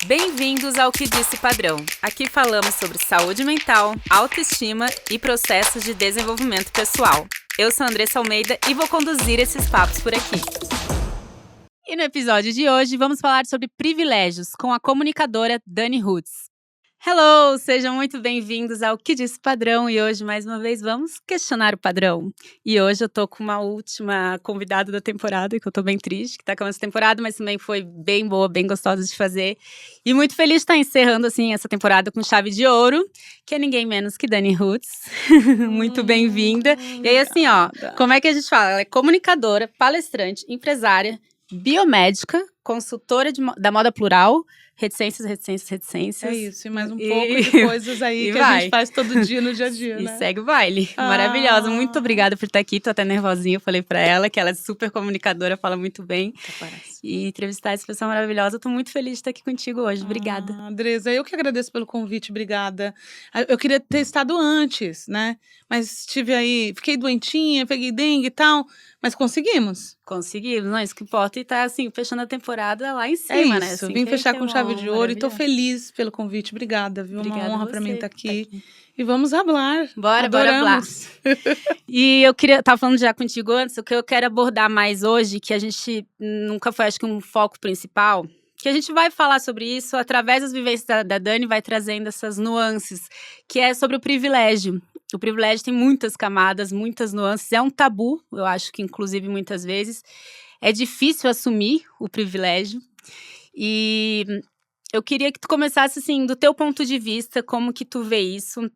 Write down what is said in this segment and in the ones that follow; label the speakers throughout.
Speaker 1: Bem-vindos ao Que Disse Padrão. Aqui falamos sobre saúde mental, autoestima e processos de desenvolvimento pessoal. Eu sou Andressa Almeida e vou conduzir esses papos por aqui. E no episódio de hoje vamos falar sobre privilégios com a comunicadora Dani Roots. Hello! Sejam muito bem-vindos ao Que Disse Padrão e hoje, mais uma vez, vamos questionar o padrão. E hoje eu tô com uma última convidada da temporada, que eu tô bem triste, que tá acabando essa temporada, mas também foi bem boa, bem gostosa de fazer. E muito feliz de estar encerrando, assim, essa temporada com chave de ouro, que é ninguém menos que Dani Roots. Muito bem-vinda. E aí, assim, ó, como é que a gente fala? Ela é comunicadora, palestrante, empresária, biomédica, consultora da moda plural, reticências.
Speaker 2: É isso, e mais um pouco de coisas aí que a gente faz todo dia no dia a dia, né?
Speaker 1: E segue o baile. Maravilhosa. Muito obrigada por estar aqui. Tô até nervosinha. Eu falei pra ela que ela é super comunicadora, fala muito bem. E entrevistar essa pessoa maravilhosa. Eu tô muito feliz de estar aqui contigo hoje. Obrigada.
Speaker 2: Andressa, eu que agradeço pelo convite, obrigada. Eu queria ter estado antes, né? Mas fiquei doentinha, peguei dengue e tal, mas conseguimos.
Speaker 1: Conseguimos, não, isso que importa. E tá, assim, fechando a temporada lá em cima, né? Assim,
Speaker 2: vim fechar com chave de ouro e tô feliz pelo convite, obrigada, viu?
Speaker 1: Obrigada,
Speaker 2: uma honra pra mim estar aqui. E vamos hablar.
Speaker 1: Bora hablar. E eu tava falando já contigo antes, o que eu quero abordar mais hoje, que a gente nunca foi, acho que um foco principal, que a gente vai falar sobre isso através das vivências da Dani, vai trazendo essas nuances, que é sobre o privilégio. O privilégio tem muitas camadas, muitas nuances, é um tabu, eu acho que inclusive muitas vezes. É difícil assumir o privilégio e eu queria que tu começasse assim, do teu ponto de vista, como que tu vê isso.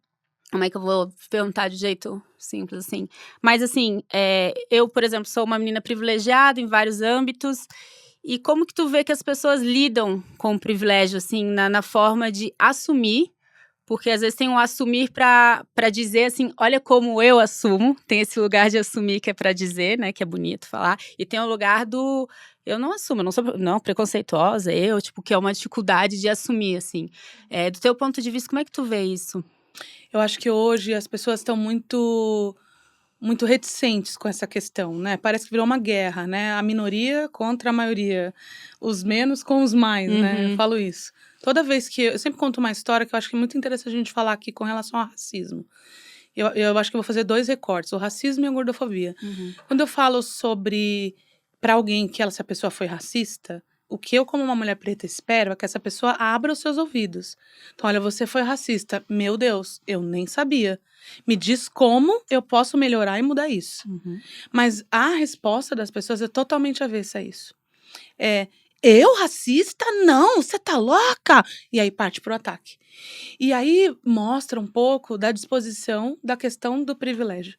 Speaker 1: Como é que eu vou perguntar de jeito simples, assim? Mas, assim, eu, por exemplo, sou uma menina privilegiada em vários âmbitos. E como que tu vê que as pessoas lidam com o privilégio, assim, na forma de assumir? Porque, às vezes, tem um assumir pra dizer, assim, olha como eu assumo. Tem esse lugar de assumir que é pra dizer, né? Que é bonito falar. E tem o lugar do eu não assumo, eu não sou preconceituosa. Tipo, que é uma dificuldade de assumir, assim. Do teu ponto de vista, como é que tu vê isso?
Speaker 2: Eu acho que hoje as pessoas estão muito reticentes com essa questão, né? Parece que virou uma guerra, né? A minoria contra a maioria, os menos com os mais, né? Eu falo isso. Toda vez que eu sempre conto uma história que eu acho que é muito interessante a gente falar aqui com relação ao racismo. Eu acho que eu vou fazer 2 recortes, o racismo e a gordofobia. Quando eu falo sobre para alguém que se a pessoa foi racista, o que eu, como uma mulher preta, espero é que essa pessoa abra os seus ouvidos. Então, olha, você foi racista. Meu Deus, eu nem sabia. Me diz como eu posso melhorar e mudar isso. Mas a resposta das pessoas é totalmente avessa a isso. Eu racista? Não, você tá louca? E aí parte pro ataque. E aí mostra um pouco da disposição da questão do privilégio.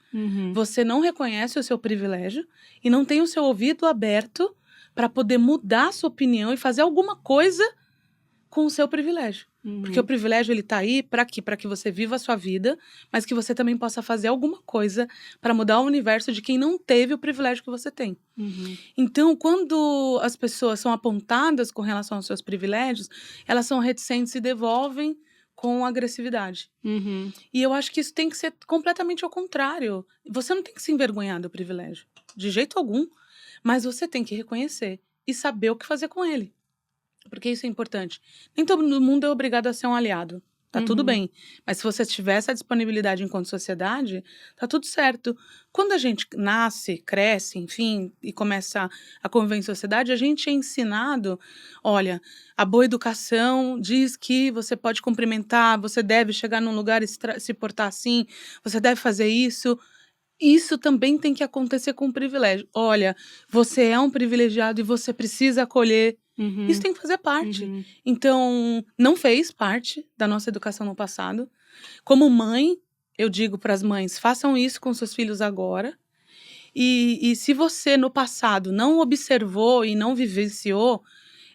Speaker 2: Você não reconhece o seu privilégio e não tem o seu ouvido aberto para poder mudar a sua opinião e fazer alguma coisa com o seu privilégio. Porque o privilégio, ele tá aí para quê? Para que você viva a sua vida, mas que você também possa fazer alguma coisa para mudar o universo de quem não teve o privilégio que você tem. Então, quando as pessoas são apontadas com relação aos seus privilégios, elas são reticentes e devolvem com agressividade. E eu acho que isso tem que ser completamente ao contrário. Você não tem que se envergonhar do privilégio, de jeito algum. Mas você tem que reconhecer e saber o que fazer com ele. Porque isso é importante. Nem todo mundo é obrigado a ser um aliado. Tá tudo bem. Mas se você tiver essa disponibilidade enquanto sociedade, tá tudo certo. Quando a gente nasce, cresce, enfim, e começa a conviver em sociedade, a gente é ensinado, olha, a boa educação diz que você pode cumprimentar, você deve chegar num lugar e se portar assim, você deve fazer isso. Isso também tem que acontecer com o privilégio. Olha, você é um privilegiado e você precisa acolher. Isso tem que fazer parte. Então, não fez parte da nossa educação no passado. Como mãe, eu digo para as mães, façam isso com seus filhos agora. E se você, no passado, não observou e não vivenciou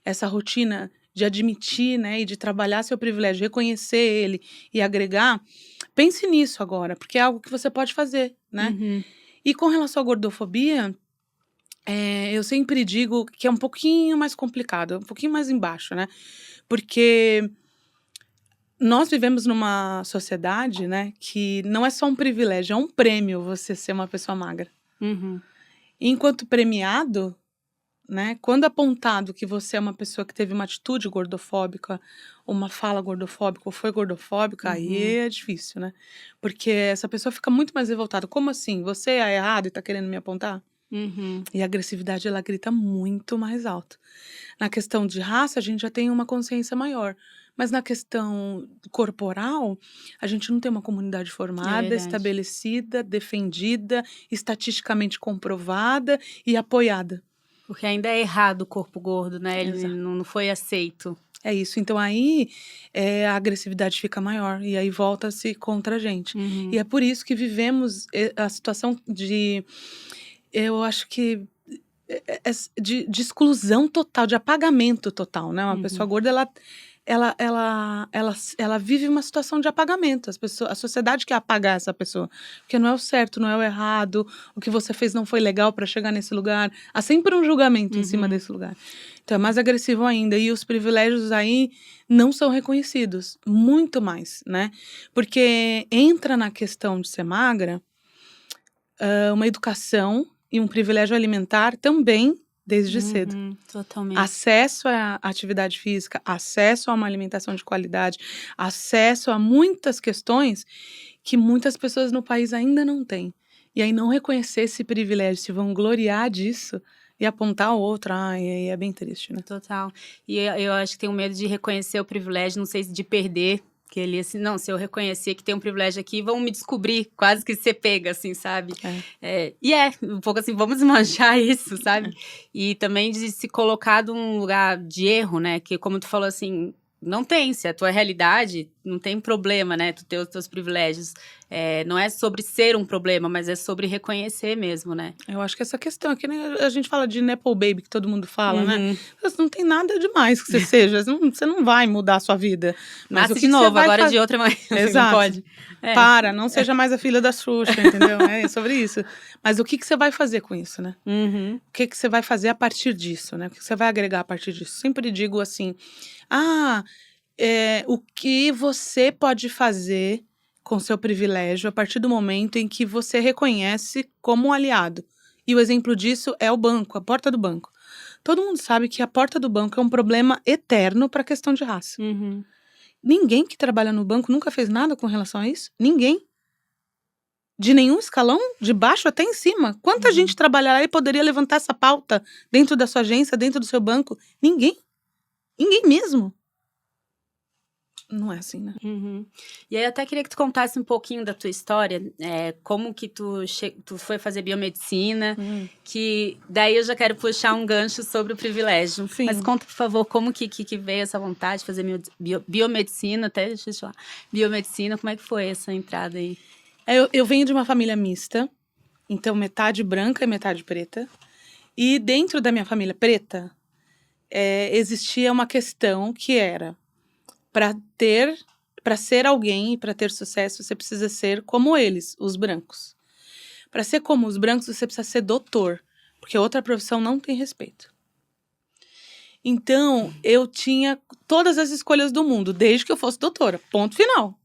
Speaker 2: essa rotina de admitir, né, e de trabalhar seu privilégio, reconhecer ele e agregar, pense nisso agora, porque é algo que você pode fazer, né? E com relação à gordofobia, eu sempre digo que é um pouquinho mais complicado, um pouquinho mais embaixo, né? Porque nós vivemos numa sociedade, né, que não é só um privilégio, é um prêmio você ser uma pessoa magra. E enquanto premiado, né? Quando apontado que você é uma pessoa que teve uma atitude gordofóbica, uma fala gordofóbica ou foi gordofóbica, aí é difícil, né? Porque essa pessoa fica muito mais revoltada. Como assim? Você é errado e tá querendo me apontar? E a agressividade, ela grita muito mais alto. Na questão de raça, a gente já tem uma consciência maior. Mas na questão corporal, a gente não tem uma comunidade formada,
Speaker 1: verdade.
Speaker 2: estabelecida, defendida, estatisticamente comprovada e apoiada.
Speaker 1: Porque ainda é errado o corpo gordo, né? Ele
Speaker 2: Exato.
Speaker 1: não foi aceito.
Speaker 2: É isso. Então aí a agressividade fica maior e aí volta-se contra a gente. E é por isso que vivemos a situação de, eu acho que, de exclusão total, de apagamento total, né? Uma pessoa gorda, ela vive uma situação de apagamento. A sociedade quer apagar essa pessoa. Porque não é o certo, não é o errado, o que você fez não foi legal para chegar nesse lugar. Há sempre um julgamento em cima desse lugar. Então é mais agressivo ainda. E os privilégios aí não são reconhecidos. Muito mais, né? Porque entra na questão de ser magra uma educação e um privilégio alimentar também desde cedo.
Speaker 1: Totalmente.
Speaker 2: Acesso à atividade física, acesso a uma alimentação de qualidade, acesso a muitas questões que muitas pessoas no país ainda não têm. E aí não reconhecer esse privilégio, se vangloriar disso e apontar o outro, aí é bem triste, né?
Speaker 1: Total. E eu acho que tenho medo de reconhecer o privilégio, não sei se de perder. Que ele, assim, não, se eu reconhecer que tem um privilégio aqui, vão me descobrir, quase que ser pega, assim, sabe? Um pouco assim, vamos manchar isso, sabe? E também de se colocar num lugar de erro, né? Que como tu falou assim, não tem, se a tua realidade, não tem problema, né? Tu ter os teus privilégios. Não é sobre ser um problema, mas é sobre reconhecer mesmo, né?
Speaker 2: Eu acho que essa questão aqui, né, a gente fala de Nepo Baby, que todo mundo fala, né? Mas não tem nada demais que você seja, você não vai mudar a sua vida. Mas
Speaker 1: Nasce de novo, agora de outra maneira.
Speaker 2: Exato.
Speaker 1: Não pode.
Speaker 2: Não seja mais a filha da Xuxa, entendeu? É sobre isso. Mas o que você vai fazer com isso, né? O que você vai fazer a partir disso, né? O que você vai agregar a partir disso? Sempre digo assim, o que você pode fazer com seu privilégio a partir do momento em que você reconhece como um aliado. E o exemplo disso é o banco, a porta do banco. Todo mundo sabe que a porta do banco é um problema eterno para a questão de raça. Ninguém que trabalha no banco nunca fez nada com relação a isso. Ninguém. De nenhum escalão, de baixo até em cima. Quanta gente trabalha lá e poderia levantar essa pauta dentro da sua agência, dentro do seu banco? Ninguém. Ninguém mesmo. Não é assim, né?
Speaker 1: E aí eu até queria que tu contasse um pouquinho da tua história, como que tu foi fazer biomedicina, que daí eu já quero puxar um gancho sobre o privilégio.
Speaker 2: Sim.
Speaker 1: Mas conta, por favor, como que veio essa vontade de fazer biomedicina, até deixa eu te falar, biomedicina, como é que foi essa entrada aí?
Speaker 2: Eu venho de uma família mista, então metade branca e metade preta. E dentro da minha família preta, existia uma questão que era: para ser alguém e para ter sucesso, você precisa ser como eles, os brancos. Para ser como os brancos, você precisa ser doutor, porque outra profissão não tem respeito. Então, eu tinha todas as escolhas do mundo, desde que eu fosse doutora, ponto final.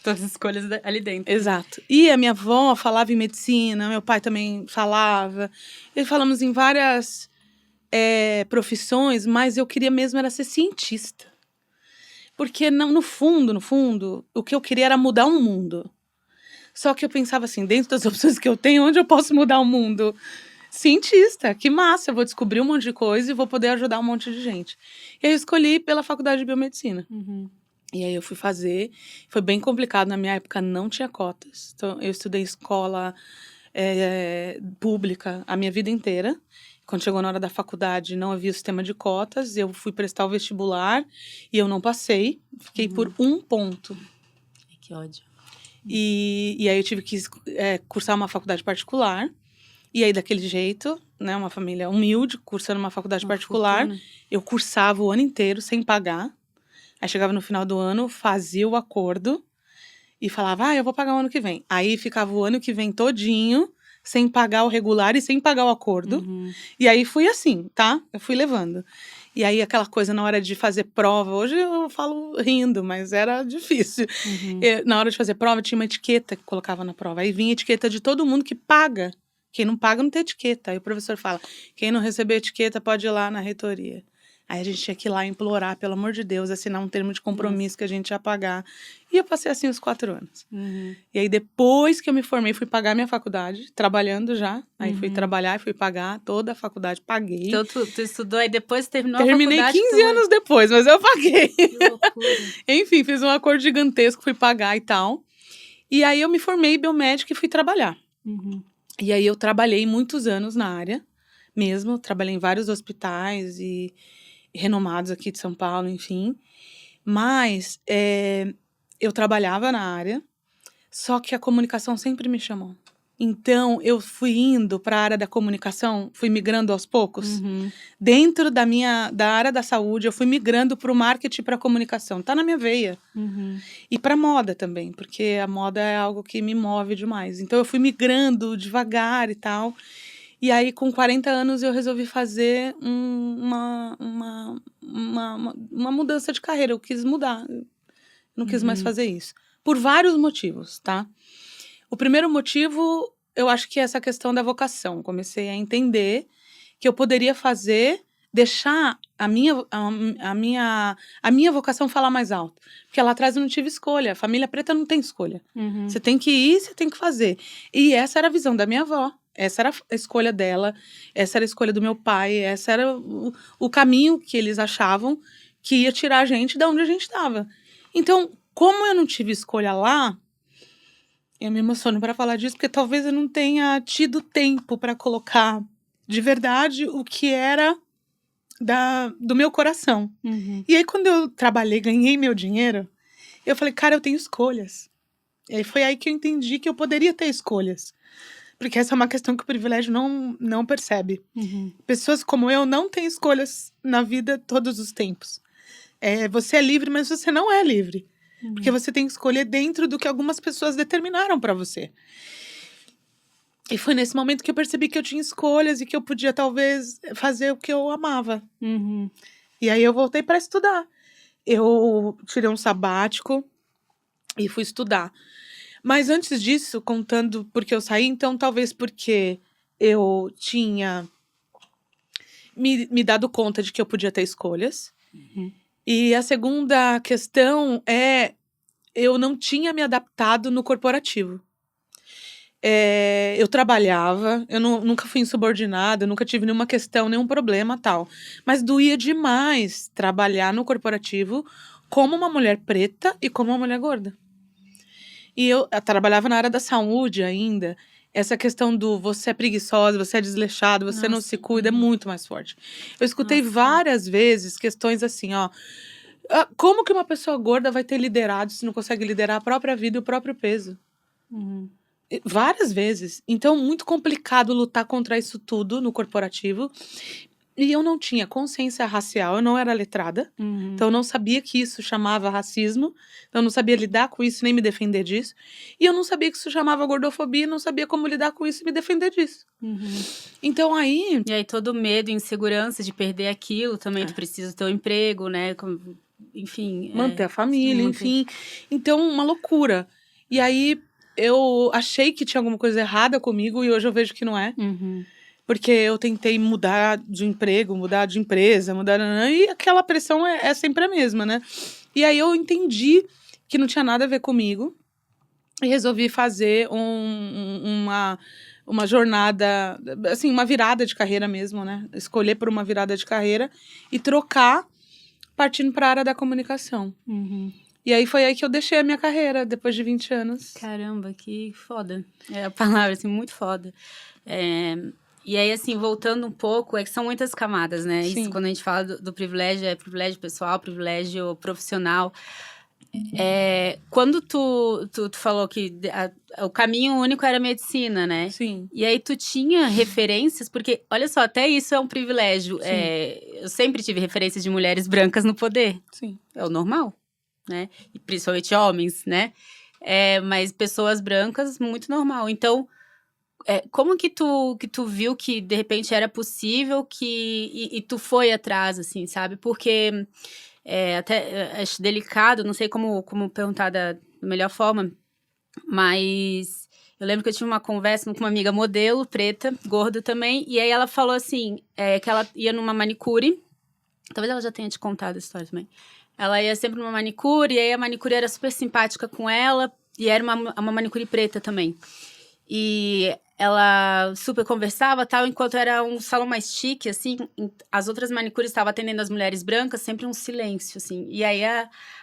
Speaker 1: Todas as escolhas ali dentro.
Speaker 2: Exato. E a minha avó falava em medicina, meu pai também falava. E falamos em várias profissões, mas eu queria mesmo era ser cientista. Porque no fundo, o que eu queria era mudar o mundo. Só que eu pensava assim, dentro das opções que eu tenho, onde eu posso mudar o mundo? Cientista, que massa, eu vou descobrir um monte de coisa e vou poder ajudar um monte de gente. E aí eu escolhi pela faculdade de biomedicina. E aí eu fui fazer, foi bem complicado, na minha época não tinha cotas. Então eu estudei escola pública a minha vida inteira. Quando chegou na hora da faculdade, não havia o sistema de cotas. Eu fui prestar o vestibular e eu não passei. Fiquei por 1 ponto.
Speaker 1: Ai, que ódio.
Speaker 2: E aí eu tive que cursar uma faculdade particular. E aí, daquele jeito, né, uma família humilde, cursando uma faculdade particular.
Speaker 1: Fortuna.
Speaker 2: Eu cursava o ano inteiro sem pagar. Aí chegava no final do ano, fazia o acordo e falava, eu vou pagar o ano que vem. Aí ficava o ano que vem todinho, sem pagar o regular e sem pagar o acordo. E aí fui assim, tá? Eu fui levando. E aí aquela coisa na hora de fazer prova, hoje eu falo rindo, mas era difícil. Na hora de fazer prova tinha uma etiqueta que colocava na prova. Aí vinha a etiqueta de todo mundo que paga Quem não paga não tem etiqueta. Aí o professor fala, quem não receber etiqueta pode ir lá na reitoria. Aí a gente tinha que ir lá implorar, pelo amor de Deus, assinar um termo de compromisso que a gente ia pagar. E eu passei assim os 4 anos. E aí depois que eu me formei, fui pagar minha faculdade, trabalhando já. Aí fui trabalhar e fui pagar toda a faculdade, paguei.
Speaker 1: Então tu estudou e depois terminou
Speaker 2: Terminei
Speaker 1: a faculdade.
Speaker 2: 15 anos depois, mas eu paguei.
Speaker 1: Que loucura.
Speaker 2: Enfim, fiz um acordo gigantesco, fui pagar e tal. E aí eu me formei biomédica e fui trabalhar. E aí eu trabalhei muitos anos na área mesmo. Trabalhei em vários hospitais e renomados aqui de São Paulo, enfim. Mas eu trabalhava na área, só que a comunicação sempre me chamou. Então, eu fui indo para a área da comunicação, fui migrando aos poucos. Dentro da área da saúde, eu fui migrando para o marketing e para a comunicação. Tá na minha veia. E para moda também, porque a moda é algo que me move demais. Então, eu fui migrando devagar e tal. E aí, com 40 anos, eu resolvi fazer uma mudança de carreira. Eu quis mudar. Eu não quis mais fazer isso. Por vários motivos, tá? O primeiro motivo, eu acho que é essa questão da vocação. Comecei a entender que eu poderia deixar a minha vocação falar mais alto. Porque lá atrás eu não tive escolha. A família preta não tem escolha. Você tem que ir, você tem que fazer. E essa era a visão da minha avó. Essa era a escolha dela, essa era a escolha do meu pai, essa era o caminho que eles achavam que ia tirar a gente de onde a gente estava. Então, como eu não tive escolha lá, eu me emociono para falar disso, porque talvez eu não tenha tido tempo para colocar de verdade o que era do meu coração. E aí, quando eu trabalhei, ganhei meu dinheiro, eu falei, cara, eu tenho escolhas. E aí foi aí que eu entendi que eu poderia ter escolhas. Porque essa é uma questão que o privilégio não percebe. Pessoas como eu não têm escolhas na vida todos os tempos. Você é livre, mas você não é livre. Porque você tem que escolher dentro do que algumas pessoas determinaram para você. E foi nesse momento que eu percebi que eu tinha escolhas e que eu podia, talvez, fazer o que eu amava. E aí eu voltei para estudar. Eu tirei um sabático e fui estudar. Mas antes disso, contando porque eu saí, então talvez porque eu tinha me dado conta de que eu podia ter escolhas. E a segunda questão eu não tinha me adaptado no corporativo. Eu trabalhava, eu nunca fui insubordinada, nunca tive nenhuma questão, nenhum problema tal. Mas doía demais trabalhar no corporativo como uma mulher preta e como uma mulher gorda. E eu trabalhava na área da saúde ainda. Essa questão do você é preguiçosa, você é desleixado, você não se cuida, é muito mais forte. Eu escutei várias vezes questões assim, ó. Como que uma pessoa gorda vai ter liderado se não consegue liderar a própria vida e o próprio peso? Várias vezes. Então, muito complicado lutar contra isso tudo no corporativo. E eu não tinha consciência racial, eu não era letrada. Então, eu não sabia que isso chamava racismo. Então, eu não sabia lidar com isso, nem me defender disso. E eu não sabia que isso chamava gordofobia, não sabia como lidar com isso e me defender disso. Então, aí...
Speaker 1: E aí, todo medo, insegurança de perder aquilo, também tu precisa ter um emprego, né? Enfim...
Speaker 2: manter a família, enfim. Então, uma loucura. E aí, eu achei que tinha alguma coisa errada comigo e hoje eu vejo que não é. Porque eu tentei mudar de emprego, mudar de empresa, e aquela pressão é sempre a mesma, né? E aí eu entendi que não tinha nada a ver comigo e resolvi fazer uma jornada, assim, uma virada de carreira mesmo, né? Escolher por uma virada de carreira e trocar partindo para a área da comunicação. E aí foi aí que eu deixei a minha carreira, depois de 20 anos.
Speaker 1: Caramba, que foda. É a palavra, assim, muito foda. E aí, assim, voltando um pouco, que são muitas camadas, né?
Speaker 2: Sim.
Speaker 1: Isso, quando a gente fala do privilégio, é privilégio pessoal, privilégio profissional. Quando tu falou que o caminho único era a medicina, né?
Speaker 2: Sim.
Speaker 1: E aí tu tinha referências, porque, olha só, até isso é um privilégio. Eu sempre tive referências de mulheres brancas no poder.
Speaker 2: Sim.
Speaker 1: É o normal, né? E principalmente homens, né? Mas pessoas brancas, muito normal. Então... como que tu viu que, de repente, era possível e tu foi atrás, assim, sabe? Porque até acho delicado, não sei como perguntar da melhor forma, mas Eu lembro que eu tive uma conversa com uma amiga modelo, preta, gorda também. E aí ela falou assim, que ela ia numa manicure. Talvez ela já tenha te contado a história também. Ela ia sempre numa manicure, e aí a manicure era super simpática com ela. E era uma manicure preta também. E ela super conversava, tal, enquanto era um salão mais chique, assim, as outras manicures estavam atendendo as mulheres brancas, sempre um silêncio, assim. E aí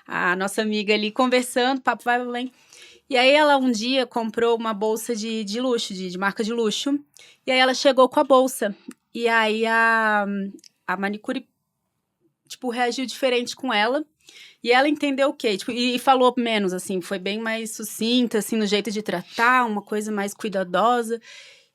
Speaker 1: a nossa amiga ali conversando, papo vai, vai. E aí ela um dia comprou uma bolsa de luxo, de marca de luxo. E aí ela chegou com a bolsa. E aí a manicure, tipo, reagiu diferente com ela. E ela entendeu o quê? Tipo, e falou menos, assim, foi bem mais sucinta, assim, no jeito de tratar, uma coisa mais cuidadosa.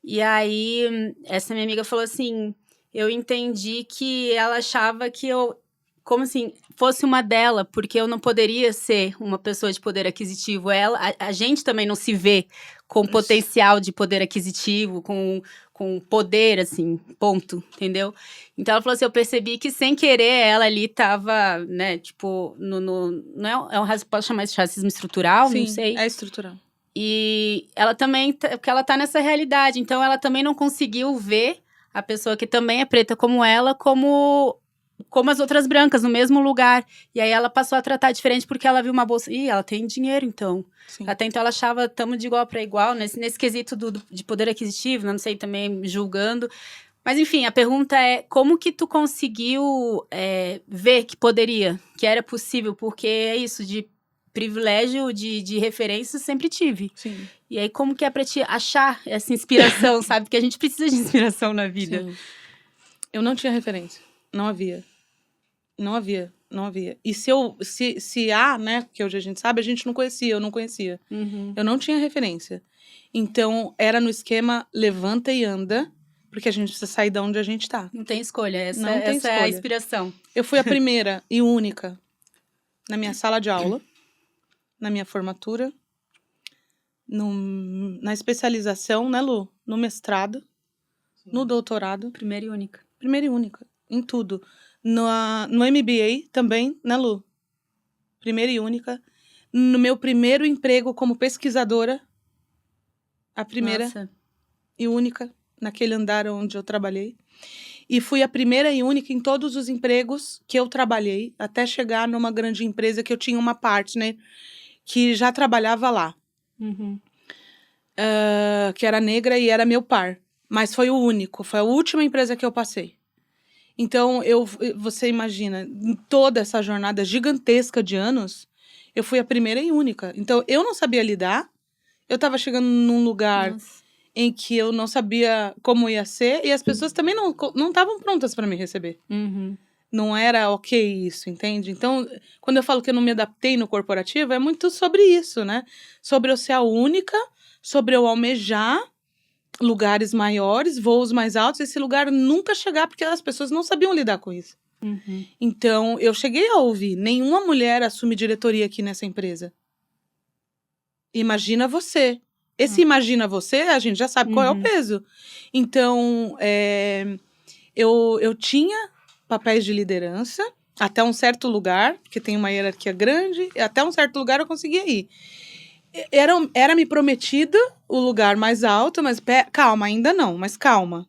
Speaker 1: E aí, essa minha amiga falou assim, eu entendi que ela achava que eu, como assim, fosse uma dela, porque eu não poderia ser uma pessoa de poder aquisitivo. A gente também não se vê com potencial de poder aquisitivo, com poder, assim, ponto, entendeu? Então ela falou assim, eu percebi que sem querer ela ali tava, né, tipo, não posso chamar isso de racismo estrutural?
Speaker 2: Sim,
Speaker 1: não sei.
Speaker 2: é estrutural.
Speaker 1: E ela também, porque ela tá nessa realidade, então ela também não conseguiu ver a pessoa que também é preta como ela, como as outras brancas, no mesmo lugar. E aí ela passou a tratar diferente porque ela viu uma bolsa. Ih, ela tem dinheiro, então.
Speaker 2: Sim.
Speaker 1: Até então ela achava, tamo de igual para igual, nesse quesito de poder aquisitivo, não sei, também julgando. Mas enfim, a pergunta é, como que tu conseguiu ver que poderia, que era possível? Porque é isso, de privilégio, de referência, sempre tive.
Speaker 2: Sim.
Speaker 1: E aí, como que é pra te achar essa inspiração, sabe? Porque a gente precisa de inspiração na vida.
Speaker 2: Sim. Eu não tinha referência. Não havia. Não havia. Não havia. E se há, né? Que hoje a gente sabe, a gente não conhecia, eu não conhecia.
Speaker 1: Uhum.
Speaker 2: Eu não tinha referência. Então, era no esquema levanta e anda, porque a gente precisa sair de onde a gente tá.
Speaker 1: Não tem escolha,
Speaker 2: Não tem
Speaker 1: essa é a
Speaker 2: escolha.
Speaker 1: inspiração.
Speaker 2: Eu fui a primeira e única na minha sala de aula, na minha formatura, na especialização, né, Lu? No mestrado, no doutorado.
Speaker 1: Primeira e única.
Speaker 2: Primeira e única, em tudo. No MBA também, né, Lu? Primeira e única. No meu primeiro emprego como pesquisadora, a primeira
Speaker 1: Nossa.
Speaker 2: e única naquele andar onde eu trabalhei. E fui a primeira e única em todos os empregos que eu trabalhei, até chegar numa grande empresa que eu tinha uma partner que já trabalhava lá.
Speaker 1: Uhum.
Speaker 2: Que era negra e era meu par. Mas foi o único, foi a última empresa que eu passei. Então, você imagina, em toda essa jornada gigantesca de anos, eu fui a primeira e única. Então, eu não sabia lidar, eu estava chegando num lugar
Speaker 1: Nossa.
Speaker 2: em que eu não sabia como ia ser, e as pessoas também não estavam prontas para me receber.
Speaker 1: Uhum.
Speaker 2: Não era ok isso, entende? Então, quando eu falo que eu não me adaptei no corporativo, é muito sobre isso, né? Sobre eu ser a única, sobre eu almejar lugares maiores, voos mais altos, esse lugar nunca chegar, porque as pessoas não sabiam lidar com isso.
Speaker 1: Uhum.
Speaker 2: Então, eu cheguei a ouvir, nenhuma mulher assume diretoria aqui nessa empresa. Imagina você. Esse imagina você, a gente já sabe qual é o peso. Então, eu tinha papéis de liderança até um certo lugar, porque tem uma hierarquia grande, e até um certo lugar eu conseguia ir. Era me prometido o lugar mais alto, mas calma, ainda não, mas calma.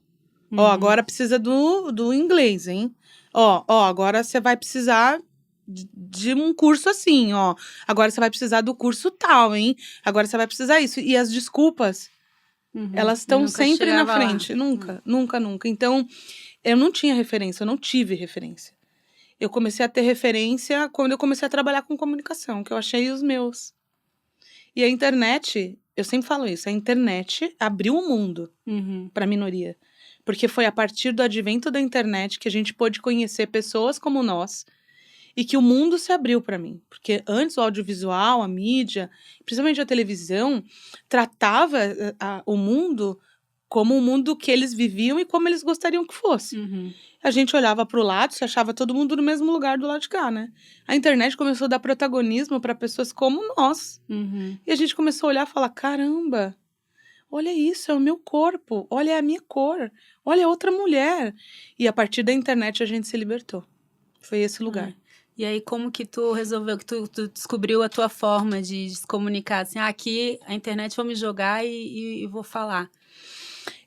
Speaker 2: Ó, agora precisa do inglês, hein? Ó, agora você vai precisar de um curso assim, ó. Agora você vai precisar do curso tal, hein? Agora você vai precisar isso. E as desculpas, elas estão sempre na frente. Nunca, nunca, nunca. Então, eu não tinha referência, eu não tive referência. Eu comecei a ter referência quando eu comecei a trabalhar com comunicação, que eu achei os meus. E a internet, eu sempre falo isso, a internet abriu o mundo para a minoria. Porque foi a partir do advento da internet que a gente pôde conhecer pessoas como nós e que o mundo se abriu para mim. Porque antes o audiovisual, a mídia, principalmente a televisão, tratava o mundo como o mundo que eles viviam e como eles gostariam que fosse. A gente olhava para o lado, se achava todo mundo no mesmo lugar do lado de cá, né? A internet começou a dar protagonismo para pessoas como nós. E a gente começou a olhar e falar, caramba, olha isso, é o meu corpo, olha a minha cor, olha outra mulher. E a partir da internet a gente se libertou. Foi esse lugar.
Speaker 1: E aí, como que tu resolveu, que tu descobriu a tua forma de se comunicar? Assim, aqui a internet vou me jogar e vou falar.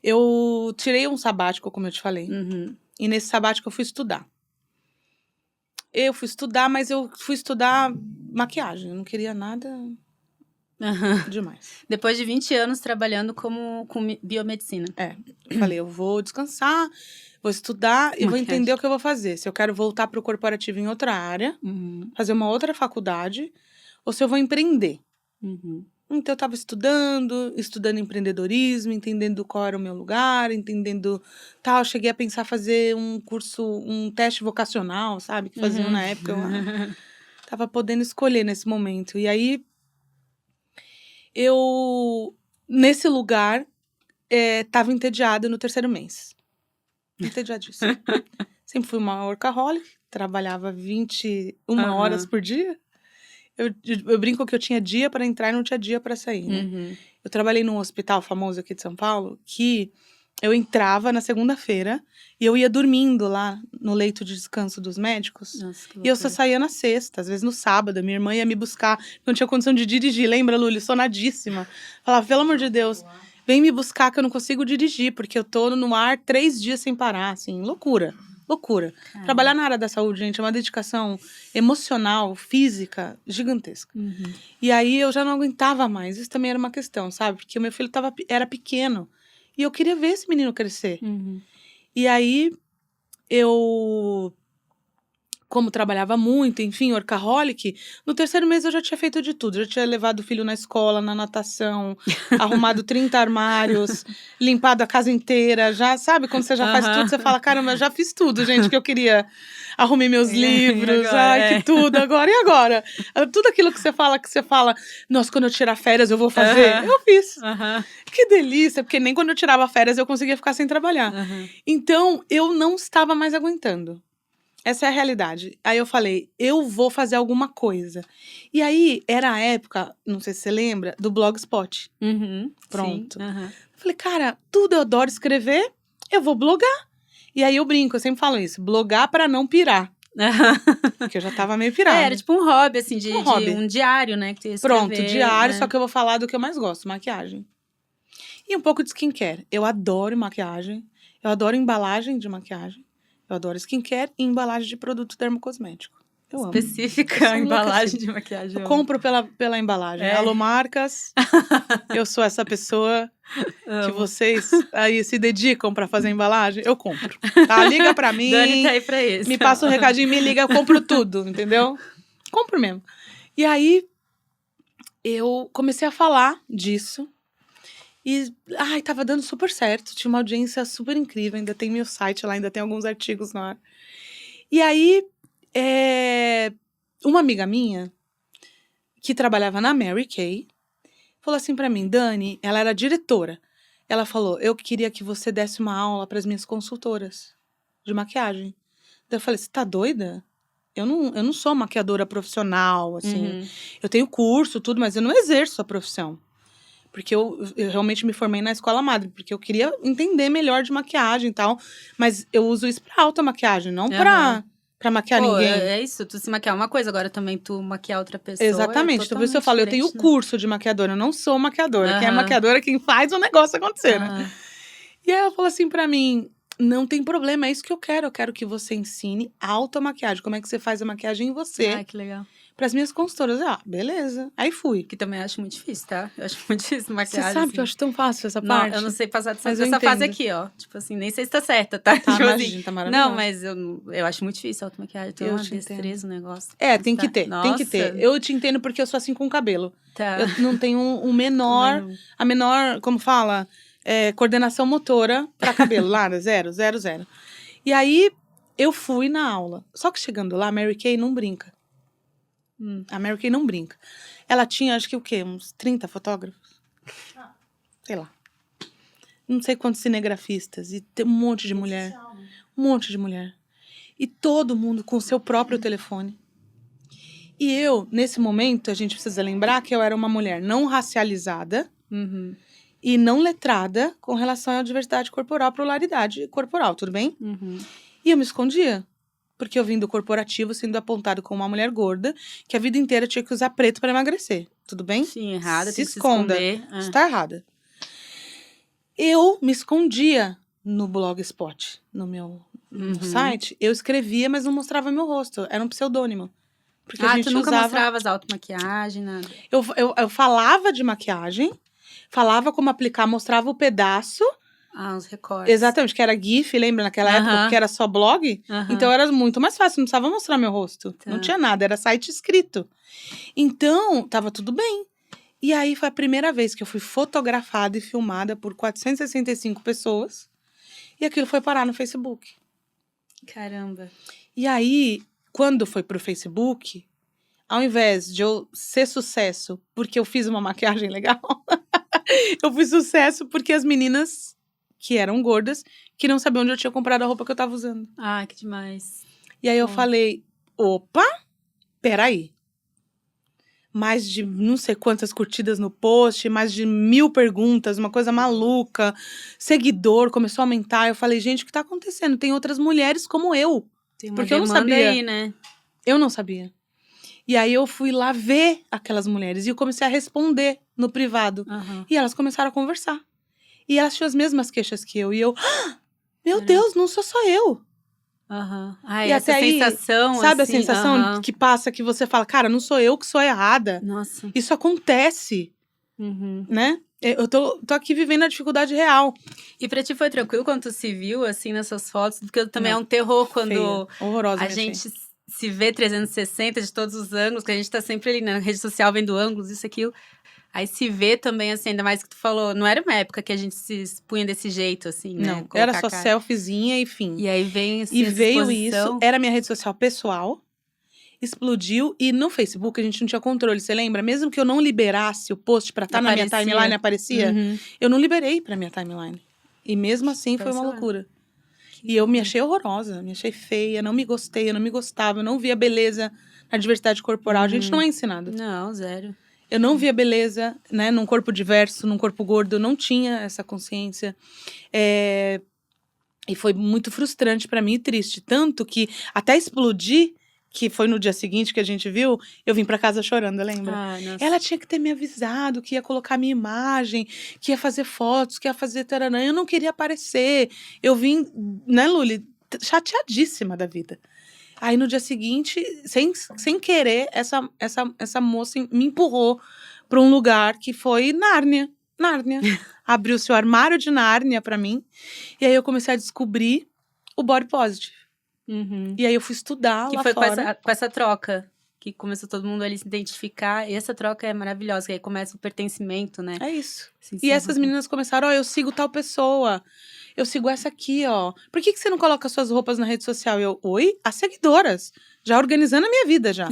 Speaker 2: Eu tirei um sabático, como eu te falei.
Speaker 1: Uhum.
Speaker 2: E nesse sabático eu fui estudar. Mas eu fui estudar maquiagem. Eu não queria nada demais.
Speaker 1: Depois de 20 anos trabalhando com biomedicina.
Speaker 2: Eu falei, eu vou descansar, vou estudar e vou
Speaker 1: Maquiagem.
Speaker 2: entender o que eu vou fazer. Se eu quero voltar para o corporativo em outra área, fazer uma outra faculdade, ou se eu vou empreender. Então, eu estava estudando empreendedorismo, entendendo qual era o meu lugar, entendendo tal. Cheguei a pensar fazer um curso, um teste vocacional, sabe? Que faziam na época. Eu tava podendo escolher nesse momento. E aí, eu, nesse lugar, tava entediada no 3º mês. Entediadíssima. Sempre fui uma workaholic, trabalhava 21 horas por dia. Eu brinco que eu tinha dia para entrar e não tinha dia para sair, né? Eu trabalhei num hospital famoso aqui de São Paulo, que eu entrava na segunda-feira e eu ia dormindo lá no leito de descanso dos médicos.
Speaker 1: Nossa, que
Speaker 2: E eu só
Speaker 1: loucura.
Speaker 2: saía na sexta, às vezes no sábado. Minha irmã ia me buscar, não tinha condição de dirigir. Lembra, Luli? Sonadíssima. Falava, pelo amor de Deus, vem me buscar que eu não consigo dirigir, porque eu tô no ar 3 dias sem parar, assim, loucura. Loucura.
Speaker 1: Caramba.
Speaker 2: Trabalhar na área da saúde, gente, é uma dedicação emocional, física, gigantesca. E aí eu já não aguentava mais. Isso também era uma questão, sabe? Porque o meu filho era pequeno. E eu queria ver esse menino crescer. E aí eu, como trabalhava muito, enfim, workaholic, no 3º mês eu já tinha feito de tudo. Já tinha levado o filho na escola, na natação, arrumado 30 armários, limpado a casa inteira. Já, sabe, quando você já faz tudo, você fala, caramba, eu já fiz tudo, gente, que eu queria. Arrumei meus livros,
Speaker 1: agora,
Speaker 2: que tudo, agora e agora? Tudo aquilo que você fala, nossa, quando eu tirar férias eu vou fazer. Eu fiz. Que delícia, porque nem quando eu tirava férias eu conseguia ficar sem trabalhar. Então, eu não estava mais aguentando. Essa é a realidade. Aí eu falei, eu vou fazer alguma coisa. E aí, era a época, não sei se você lembra, do Blogspot. Pronto. Falei, cara, tudo eu adoro escrever, eu vou blogar. E aí eu brinco, eu sempre falo isso, blogar pra não pirar. Porque eu já tava meio pirada.
Speaker 1: Era tipo um hobby, assim, de
Speaker 2: hobby.
Speaker 1: um diário, né? Que tu ia
Speaker 2: Pronto,
Speaker 1: escrever,
Speaker 2: diário,
Speaker 1: né?
Speaker 2: só que eu vou falar do que eu mais gosto, maquiagem. E um pouco de skincare. Eu adoro maquiagem, eu adoro embalagem de maquiagem, eu adoro skincare e embalagem de produto dermocosmético. Eu amo.
Speaker 1: Específica, a embalagem de maquiagem.
Speaker 2: Eu compro pela embalagem. Alô, marcas. Eu sou essa pessoa que vocês aí se dedicam pra fazer embalagem. Eu compro. Tá? Liga pra mim.
Speaker 1: Dani tá aí pra isso.
Speaker 2: Me passa um recadinho, me liga, eu compro tudo, entendeu? Compro mesmo. E aí, eu comecei a falar disso. E, tava dando super certo. Tinha uma audiência super incrível. Ainda tem meu site lá, ainda tem alguns artigos no ar. E aí, uma amiga minha, que trabalhava na Mary Kay, falou assim pra mim, Dani, ela era diretora. Ela falou, eu queria que você desse uma aula pras minhas consultoras de maquiagem. Daí eu falei, você tá doida? Eu não sou maquiadora profissional, assim. Eu tenho curso, tudo, mas eu não exerço a profissão. Porque eu realmente me formei na escola madre, porque eu queria entender melhor de maquiagem e tal. Mas eu uso isso pra automaquiagem, não pra maquiar ninguém.
Speaker 1: É isso, tu se maquiar uma coisa, agora também tu maquiar outra pessoa.
Speaker 2: Exatamente, então por isso eu falo, eu tenho curso de maquiadora, eu não sou maquiadora. Quem é maquiadora é quem faz o negócio acontecer, né? E aí ela falou assim pra mim, não tem problema, é isso que eu quero que você ensine automaquiagem. Como é que você faz a maquiagem em você.
Speaker 1: Ai, que legal.
Speaker 2: Pras minhas consultoras. Beleza. Aí fui.
Speaker 1: Que também acho muito difícil, tá? Eu acho muito difícil maquiagem.
Speaker 2: Você sabe
Speaker 1: assim.
Speaker 2: que eu acho tão fácil essa
Speaker 1: Não,
Speaker 2: parte?
Speaker 1: eu não sei passar
Speaker 2: Mas eu
Speaker 1: dessa fase
Speaker 2: entendo.
Speaker 1: aqui, ó. Tipo assim, nem sei se tá certa, tá?
Speaker 2: Tá,
Speaker 1: Tipo
Speaker 2: imagina,
Speaker 1: assim,
Speaker 2: tá maravilhosa.
Speaker 1: não, mas eu acho muito difícil a automaquiagem. Tem
Speaker 2: Eu
Speaker 1: uma
Speaker 2: te
Speaker 1: destreza o negócio.
Speaker 2: Tem que ter, tem que ter. Eu te entendo porque eu sou assim com o cabelo.
Speaker 1: Tá.
Speaker 2: Eu não tenho a menor, como fala, coordenação motora pra cabelo. Lá, zero. E aí, eu fui na aula. Só que chegando lá, a Mary Kay não brinca. A Mary Kay não brinca. Ela tinha, acho que o quê? Uns 30 fotógrafos? Sei lá. Não sei quantos cinegrafistas. E tem um monte de mulher. Um monte de mulher. E todo mundo com o seu próprio telefone. E eu, nesse momento, a gente precisa lembrar que eu era uma mulher não racializada e não letrada com relação à diversidade corporal, pluralidade corporal, tudo bem? E eu me escondia. porque eu vim do corporativo sendo apontado como uma mulher gorda, que a vida inteira tinha que usar preto para emagrecer. Tudo bem?
Speaker 1: Sim, errada,
Speaker 2: Se
Speaker 1: tem que se
Speaker 2: esconda.
Speaker 1: esconder.
Speaker 2: Você tá errada. Eu me escondia no Blogspot, no meu site. Eu escrevia, mas não mostrava meu rosto. Era um pseudônimo. Porque a gente
Speaker 1: tu nunca
Speaker 2: usava...
Speaker 1: mostrava as automaquiagem, nada?
Speaker 2: Eu falava de maquiagem, falava como aplicar, mostrava o pedaço.
Speaker 1: Os recortes.
Speaker 2: Exatamente, que era GIF, lembra naquela época, porque era só blog? Então era muito mais fácil, não precisava mostrar meu rosto. Não tinha nada, era site escrito. Então, tava tudo bem. E aí foi a primeira vez que eu fui fotografada e filmada por 465 pessoas. E aquilo foi parar no Facebook.
Speaker 1: Caramba.
Speaker 2: E aí, quando foi pro Facebook, ao invés de eu ser sucesso porque eu fiz uma maquiagem legal, eu fui sucesso porque as meninas que eram gordas, que não sabiam onde eu tinha comprado a roupa que eu tava usando.
Speaker 1: Ah, que demais.
Speaker 2: E aí eu falei, opa, peraí. Mais de não sei quantas curtidas no post, mais de 1000 perguntas, uma coisa maluca. Seguidor começou a aumentar. Eu falei, gente, o que tá acontecendo? Tem outras mulheres como eu.
Speaker 1: Tem uma
Speaker 2: Porque eu não sabia.
Speaker 1: aí, né?
Speaker 2: Eu não sabia. E aí eu fui lá ver aquelas mulheres e eu comecei a responder no privado. E elas começaram a conversar. E elas tinham as mesmas queixas que eu. E eu, meu Deus, não sou só eu.
Speaker 1: E essa
Speaker 2: até
Speaker 1: sensação,
Speaker 2: sabe
Speaker 1: assim,
Speaker 2: a sensação que passa, que você fala, cara, não sou eu que sou errada.
Speaker 1: Nossa.
Speaker 2: Isso acontece, né? Eu tô aqui vivendo a dificuldade real.
Speaker 1: E pra ti foi tranquilo quando tu se viu, assim, nessas fotos? Porque também é um terror quando
Speaker 2: horrorosa,
Speaker 1: a gente se vê 360 de todos os ângulos, que a gente tá sempre ali na rede social vendo ângulos, isso, aquilo. Aí se vê também, assim, ainda mais que tu falou, não era uma época que a gente se expunha desse jeito, assim, né?
Speaker 2: Não, era só selfiezinha e fim.
Speaker 1: E aí vem assim,
Speaker 2: e veio isso, era minha rede social pessoal, explodiu, e no Facebook a gente não tinha controle, você lembra? Mesmo que eu não liberasse o post pra estar na minha timeline, aparecia, eu não liberei pra minha timeline. E mesmo assim foi uma loucura. E eu me achei horrorosa, me achei feia, não me gostei, eu não me gostava, eu não via beleza na diversidade corporal, a gente não é ensinado.
Speaker 1: Não, zero.
Speaker 2: Eu não via beleza, né, num corpo diverso, num corpo gordo, eu não tinha essa consciência. E foi muito frustrante pra mim e triste. Tanto que até explodir, que foi no dia seguinte que a gente viu, eu vim pra casa chorando, lembra? Ela tinha que ter me avisado que ia colocar minha imagem, que ia fazer fotos, que ia fazer taranã. Eu não queria aparecer. Eu vim, né, Luli, chateadíssima da vida. Aí no dia seguinte, sem querer, essa moça me empurrou pra um lugar que foi Nárnia. Abriu seu armário de Nárnia pra mim. E aí eu comecei a descobrir o body positive. E aí eu fui estudar lá
Speaker 1: foi
Speaker 2: fora.
Speaker 1: Com essa troca. Que começou todo mundo ali se identificar. E essa troca é maravilhosa. Que aí começa o pertencimento, né?
Speaker 2: É isso. E essas meninas começaram, eu sigo tal pessoa. Eu sigo essa aqui, ó. Por que você não coloca suas roupas na rede social? Oi? As seguidoras. Já organizando a minha vida, já.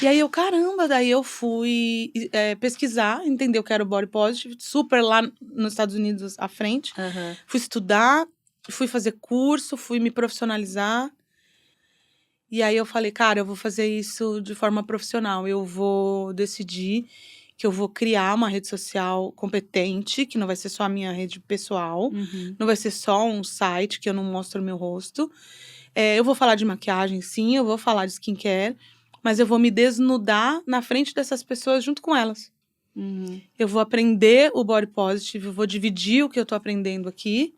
Speaker 2: E aí caramba, daí eu fui pesquisar, entender o que era o body positive. Super lá nos Estados Unidos à frente. Fui estudar, fui fazer curso, fui me profissionalizar. E aí eu falei, cara, eu vou fazer isso de forma profissional. Eu vou decidir que eu vou criar uma rede social competente, que não vai ser só a minha rede pessoal, não vai ser só um site que eu não mostro o meu rosto. Eu vou falar de maquiagem, sim, eu vou falar de skincare, mas eu vou me desnudar na frente dessas pessoas junto com elas. Eu vou aprender o body positive, eu vou dividir o que eu tô aprendendo aqui,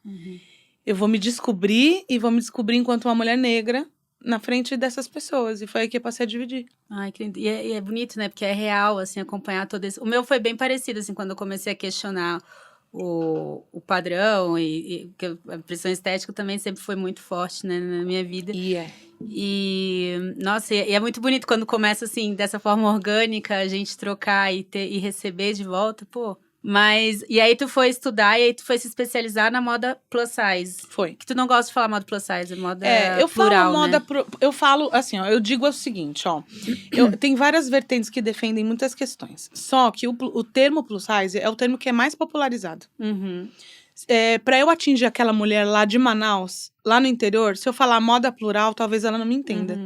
Speaker 2: eu vou me descobrir e vou me descobrir enquanto uma mulher negra na frente dessas pessoas. E foi aí que eu passei a dividir.
Speaker 1: Ai, que lindo. E é bonito, né? Porque é real, assim, acompanhar todo esse... O meu foi bem parecido, assim, quando eu comecei a questionar o padrão e a pressão estética também sempre foi muito forte, né, na minha vida. Nossa, e é muito bonito quando começa, assim, dessa forma orgânica, a gente trocar e receber de volta, pô... Mas, e aí tu foi estudar, e aí tu foi se especializar na moda plus size.
Speaker 2: Foi.
Speaker 1: Que tu não gosta de falar moda plus size, é moda
Speaker 2: eu
Speaker 1: plural,
Speaker 2: falo moda,
Speaker 1: né?
Speaker 2: Eu falo, assim, ó, eu digo o seguinte, ó. Tem várias vertentes que defendem muitas questões. Só que o termo plus size é o termo que é mais popularizado. Pra eu atingir aquela mulher lá de Manaus, lá no interior, se eu falar moda plural, talvez ela não me entenda.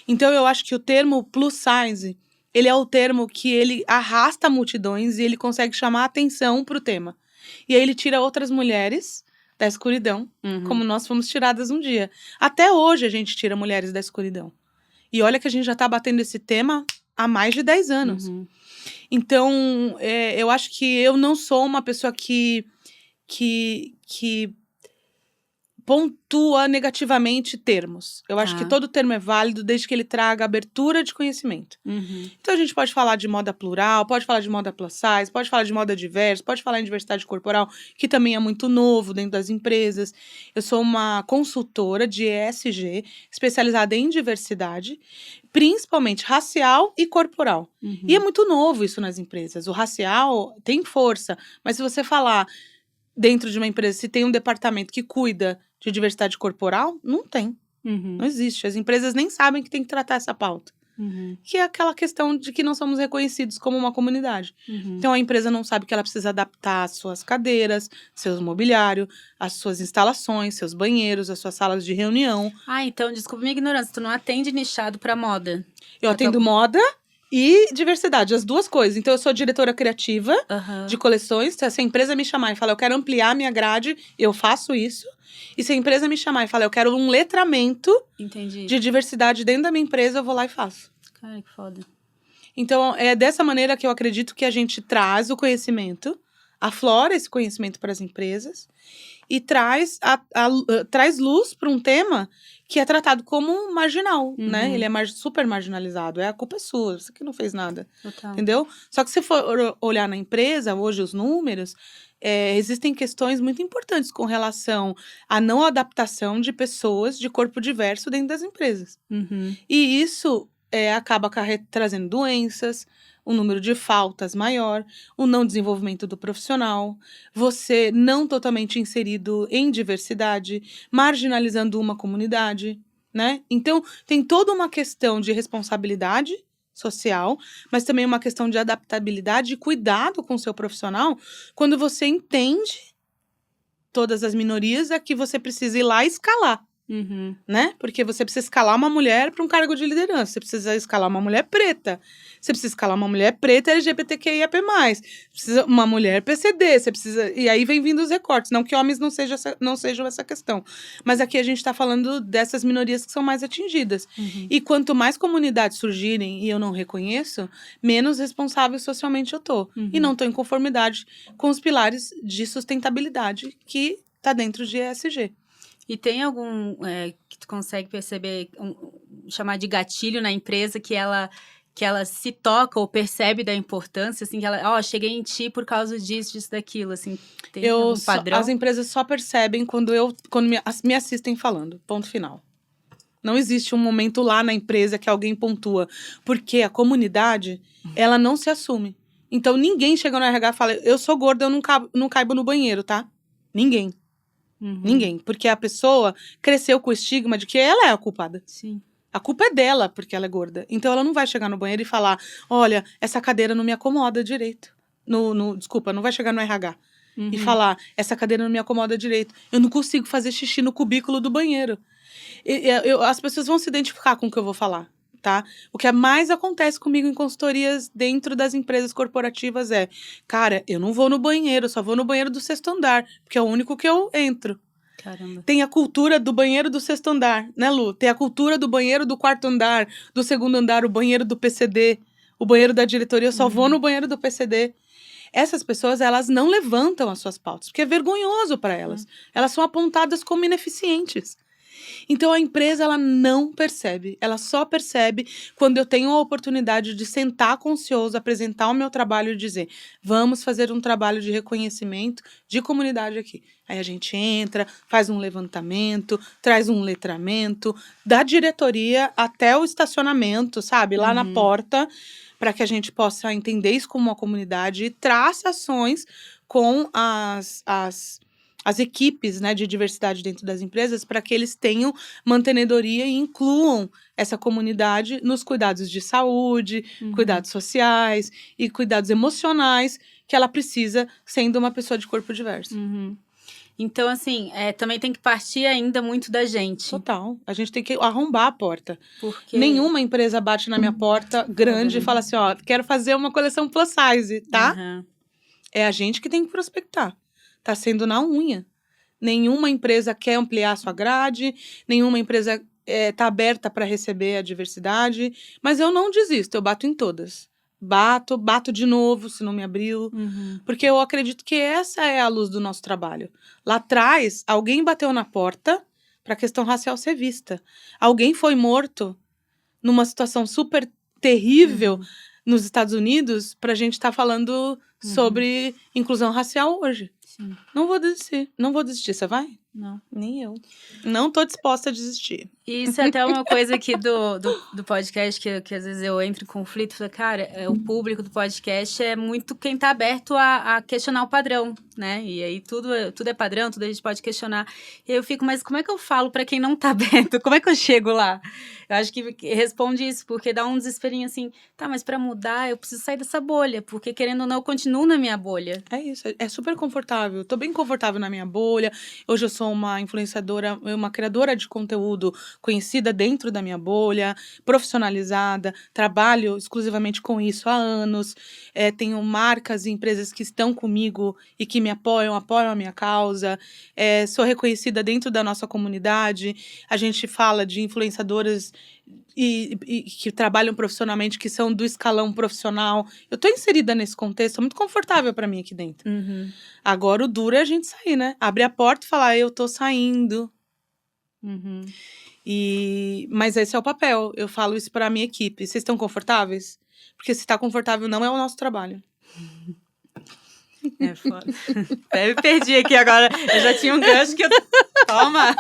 Speaker 2: Então, eu acho que o termo plus size... ele é o termo que ele arrasta multidões e ele consegue chamar a atenção pro tema. E aí ele tira outras mulheres da escuridão,
Speaker 1: Uhum.
Speaker 2: como nós fomos tiradas um dia. Até hoje a gente tira mulheres da escuridão. E olha que a gente já tá batendo esse tema há mais de 10 anos.
Speaker 1: Uhum.
Speaker 2: Então, eu acho que eu não sou uma pessoa que pontua negativamente termos. Eu acho
Speaker 1: Tá.
Speaker 2: que todo termo é válido desde que ele traga abertura de conhecimento.
Speaker 1: Uhum.
Speaker 2: Então, a gente pode falar de moda plural, pode falar de moda plus size, pode falar de moda diversa, pode falar em diversidade corporal, que também é muito novo dentro das empresas. Eu sou uma consultora de ESG, especializada em diversidade, principalmente racial e corporal.
Speaker 1: Uhum.
Speaker 2: E é muito novo isso nas empresas. O racial tem força, mas se você falar dentro de uma empresa, se tem um departamento que cuida de diversidade corporal, não tem.
Speaker 1: Uhum.
Speaker 2: Não existe. As empresas nem sabem que tem que tratar essa pauta.
Speaker 1: Uhum.
Speaker 2: Que é aquela questão de que não somos reconhecidos como uma comunidade.
Speaker 1: Uhum.
Speaker 2: Então, a empresa não sabe que ela precisa adaptar as suas cadeiras, seus mobiliário, as suas instalações, seus banheiros, as suas salas de reunião.
Speaker 1: Então, desculpa minha ignorância, tu não atende nichado pra moda.
Speaker 2: Eu atendo moda e diversidade, as duas coisas. Então, eu sou diretora criativa de coleções. Se a empresa me chamar e falar, eu quero ampliar a minha grade, eu faço isso. E se a empresa me chamar e falar, eu quero um letramento
Speaker 1: Entendi.
Speaker 2: de diversidade dentro da minha empresa, eu vou lá e faço.
Speaker 1: Cara, que foda.
Speaker 2: Então, é dessa maneira que eu acredito que a gente traz o conhecimento, aflora esse conhecimento para as empresas e traz luz para um tema que é tratado como marginal, né? Ele é super marginalizado. A culpa é sua, você que não fez nada.
Speaker 1: Total.
Speaker 2: Entendeu? Só que se for olhar na empresa, hoje os números, existem questões muito importantes com relação à não adaptação de pessoas de corpo diverso dentro das empresas.
Speaker 1: Uhum.
Speaker 2: E isso acaba trazendo doenças, um número de faltas maior, o não desenvolvimento do profissional, você não totalmente inserido em diversidade, marginalizando uma comunidade, né? Então, tem toda uma questão de responsabilidade social, mas também uma questão de adaptabilidade e cuidado com o seu profissional, quando você entende todas as minorias, é que você precisa ir lá e escalar.
Speaker 1: Uhum.
Speaker 2: Né? Porque você precisa escalar uma mulher para um cargo de liderança, você precisa escalar uma mulher preta, você precisa escalar uma mulher preta LGBTQIAP+, precisa uma mulher PCD, você precisa... E aí vem vindo os recortes, não que homens não sejam essa questão, mas aqui a gente está falando dessas minorias que são mais atingidas.
Speaker 1: Uhum.
Speaker 2: E quanto mais comunidades surgirem e eu não reconheço, menos responsável socialmente eu tô.
Speaker 1: Uhum.
Speaker 2: E não tô em conformidade com os pilares de sustentabilidade que tá dentro de ESG.
Speaker 1: E tem algum que tu consegue perceber, chamar de gatilho na empresa que ela se toca ou percebe da importância, assim, que ela, cheguei em ti por causa disso, daquilo, assim, tem algum padrão?
Speaker 2: As empresas só percebem quando me assistem falando, ponto final. Não existe um momento lá na empresa que alguém pontua, porque a comunidade, ela não se assume. Então, ninguém chega no RH e fala, eu sou gorda, eu não caibo no banheiro, tá? Ninguém.
Speaker 1: Uhum.
Speaker 2: Ninguém, porque a pessoa cresceu com o estigma de que ela é a culpada.
Speaker 1: Sim.
Speaker 2: A culpa é dela, porque ela é gorda. Então, ela não vai chegar no banheiro e falar, olha, essa cadeira não me acomoda direito. Desculpa, não vai chegar no RH e falar, essa cadeira não me acomoda direito. Eu não consigo fazer xixi no cubículo do banheiro. As pessoas vão se identificar com o que eu vou falar, tá? O que mais acontece comigo em consultorias dentro das empresas corporativas é, cara, eu não vou no banheiro, eu só vou no banheiro do 6º andar, porque é o único que eu entro.
Speaker 1: Caramba.
Speaker 2: Tem a cultura do banheiro do 6º andar, né, Lu? Tem a cultura do banheiro do 4º andar, do 2º andar, o banheiro do PCD, o banheiro da diretoria, eu só vou no banheiro do PCD. Essas pessoas, elas não levantam as suas pautas, porque é vergonhoso para elas. Elas são apontadas como ineficientes. Então, a empresa, ela não percebe. Ela só percebe quando eu tenho a oportunidade de sentar com o CEO, apresentar o meu trabalho e dizer, vamos fazer um trabalho de reconhecimento de comunidade aqui. Aí a gente entra, faz um levantamento, traz um letramento, da diretoria até o estacionamento, sabe? Lá na porta, para que a gente possa entender isso como uma comunidade e traça ações com as equipes, né, de diversidade dentro das empresas, para que eles tenham mantenedoria e incluam essa comunidade nos cuidados de saúde, cuidados sociais e cuidados emocionais que ela precisa, sendo uma pessoa de corpo diverso.
Speaker 1: Então, assim, também tem que partir ainda muito da gente.
Speaker 2: Total. A gente tem que arrombar a porta.
Speaker 1: Porque...
Speaker 2: Nenhuma empresa bate na minha porta grande e fala assim, ó, quero fazer uma coleção plus size, tá? É a gente que tem que prospectar. Tá sendo na unha. Nenhuma empresa quer ampliar a sua grade, nenhuma empresa tá aberta para receber a diversidade, mas eu não desisto, eu bato em todas. Bato de novo se não me abriu, porque eu acredito que essa é a luz do nosso trabalho. Lá atrás, alguém bateu na porta para a questão racial ser vista. Alguém foi morto numa situação super terrível nos Estados Unidos para a gente estar falando sobre inclusão racial hoje.
Speaker 1: Sim.
Speaker 2: Não vou desistir. Não vou desistir. Você vai?
Speaker 1: Não.
Speaker 2: Nem eu. Não tô disposta a desistir.
Speaker 1: Isso é até uma coisa aqui do podcast que às vezes eu entro em conflito. Falo, cara, o público do podcast é muito quem tá aberto a questionar o padrão, né? E aí tudo é padrão, tudo a gente pode questionar. E eu fico, mas como é que eu falo pra quem não tá aberto? Como é que eu chego lá? Eu acho que responde isso, porque dá um desesperinho assim, tá, mas pra mudar eu preciso sair dessa bolha, porque querendo ou não eu continuo na minha bolha.
Speaker 2: É isso, é super confortável. Tô bem confortável na minha bolha. Hoje eu sou uma influenciadora, uma criadora de conteúdo conhecida dentro da minha bolha, profissionalizada, trabalho exclusivamente com isso há anos. Tenho marcas e empresas que estão comigo e que me apoiam a minha causa. Sou reconhecida dentro da nossa comunidade. A gente fala de influenciadoras e que trabalham profissionalmente, que são do escalão profissional. Eu tô inserida nesse contexto, é muito confortável para mim aqui dentro. Agora o duro é a gente sair, né? Abrir a porta e falar, eu tô saindo. Mas esse é o papel. Eu falo isso pra minha equipe. Vocês estão confortáveis? Porque se tá confortável não é o nosso trabalho.
Speaker 1: É foda. Até me perdi aqui agora. Eu já tinha um gancho que eu... Toma!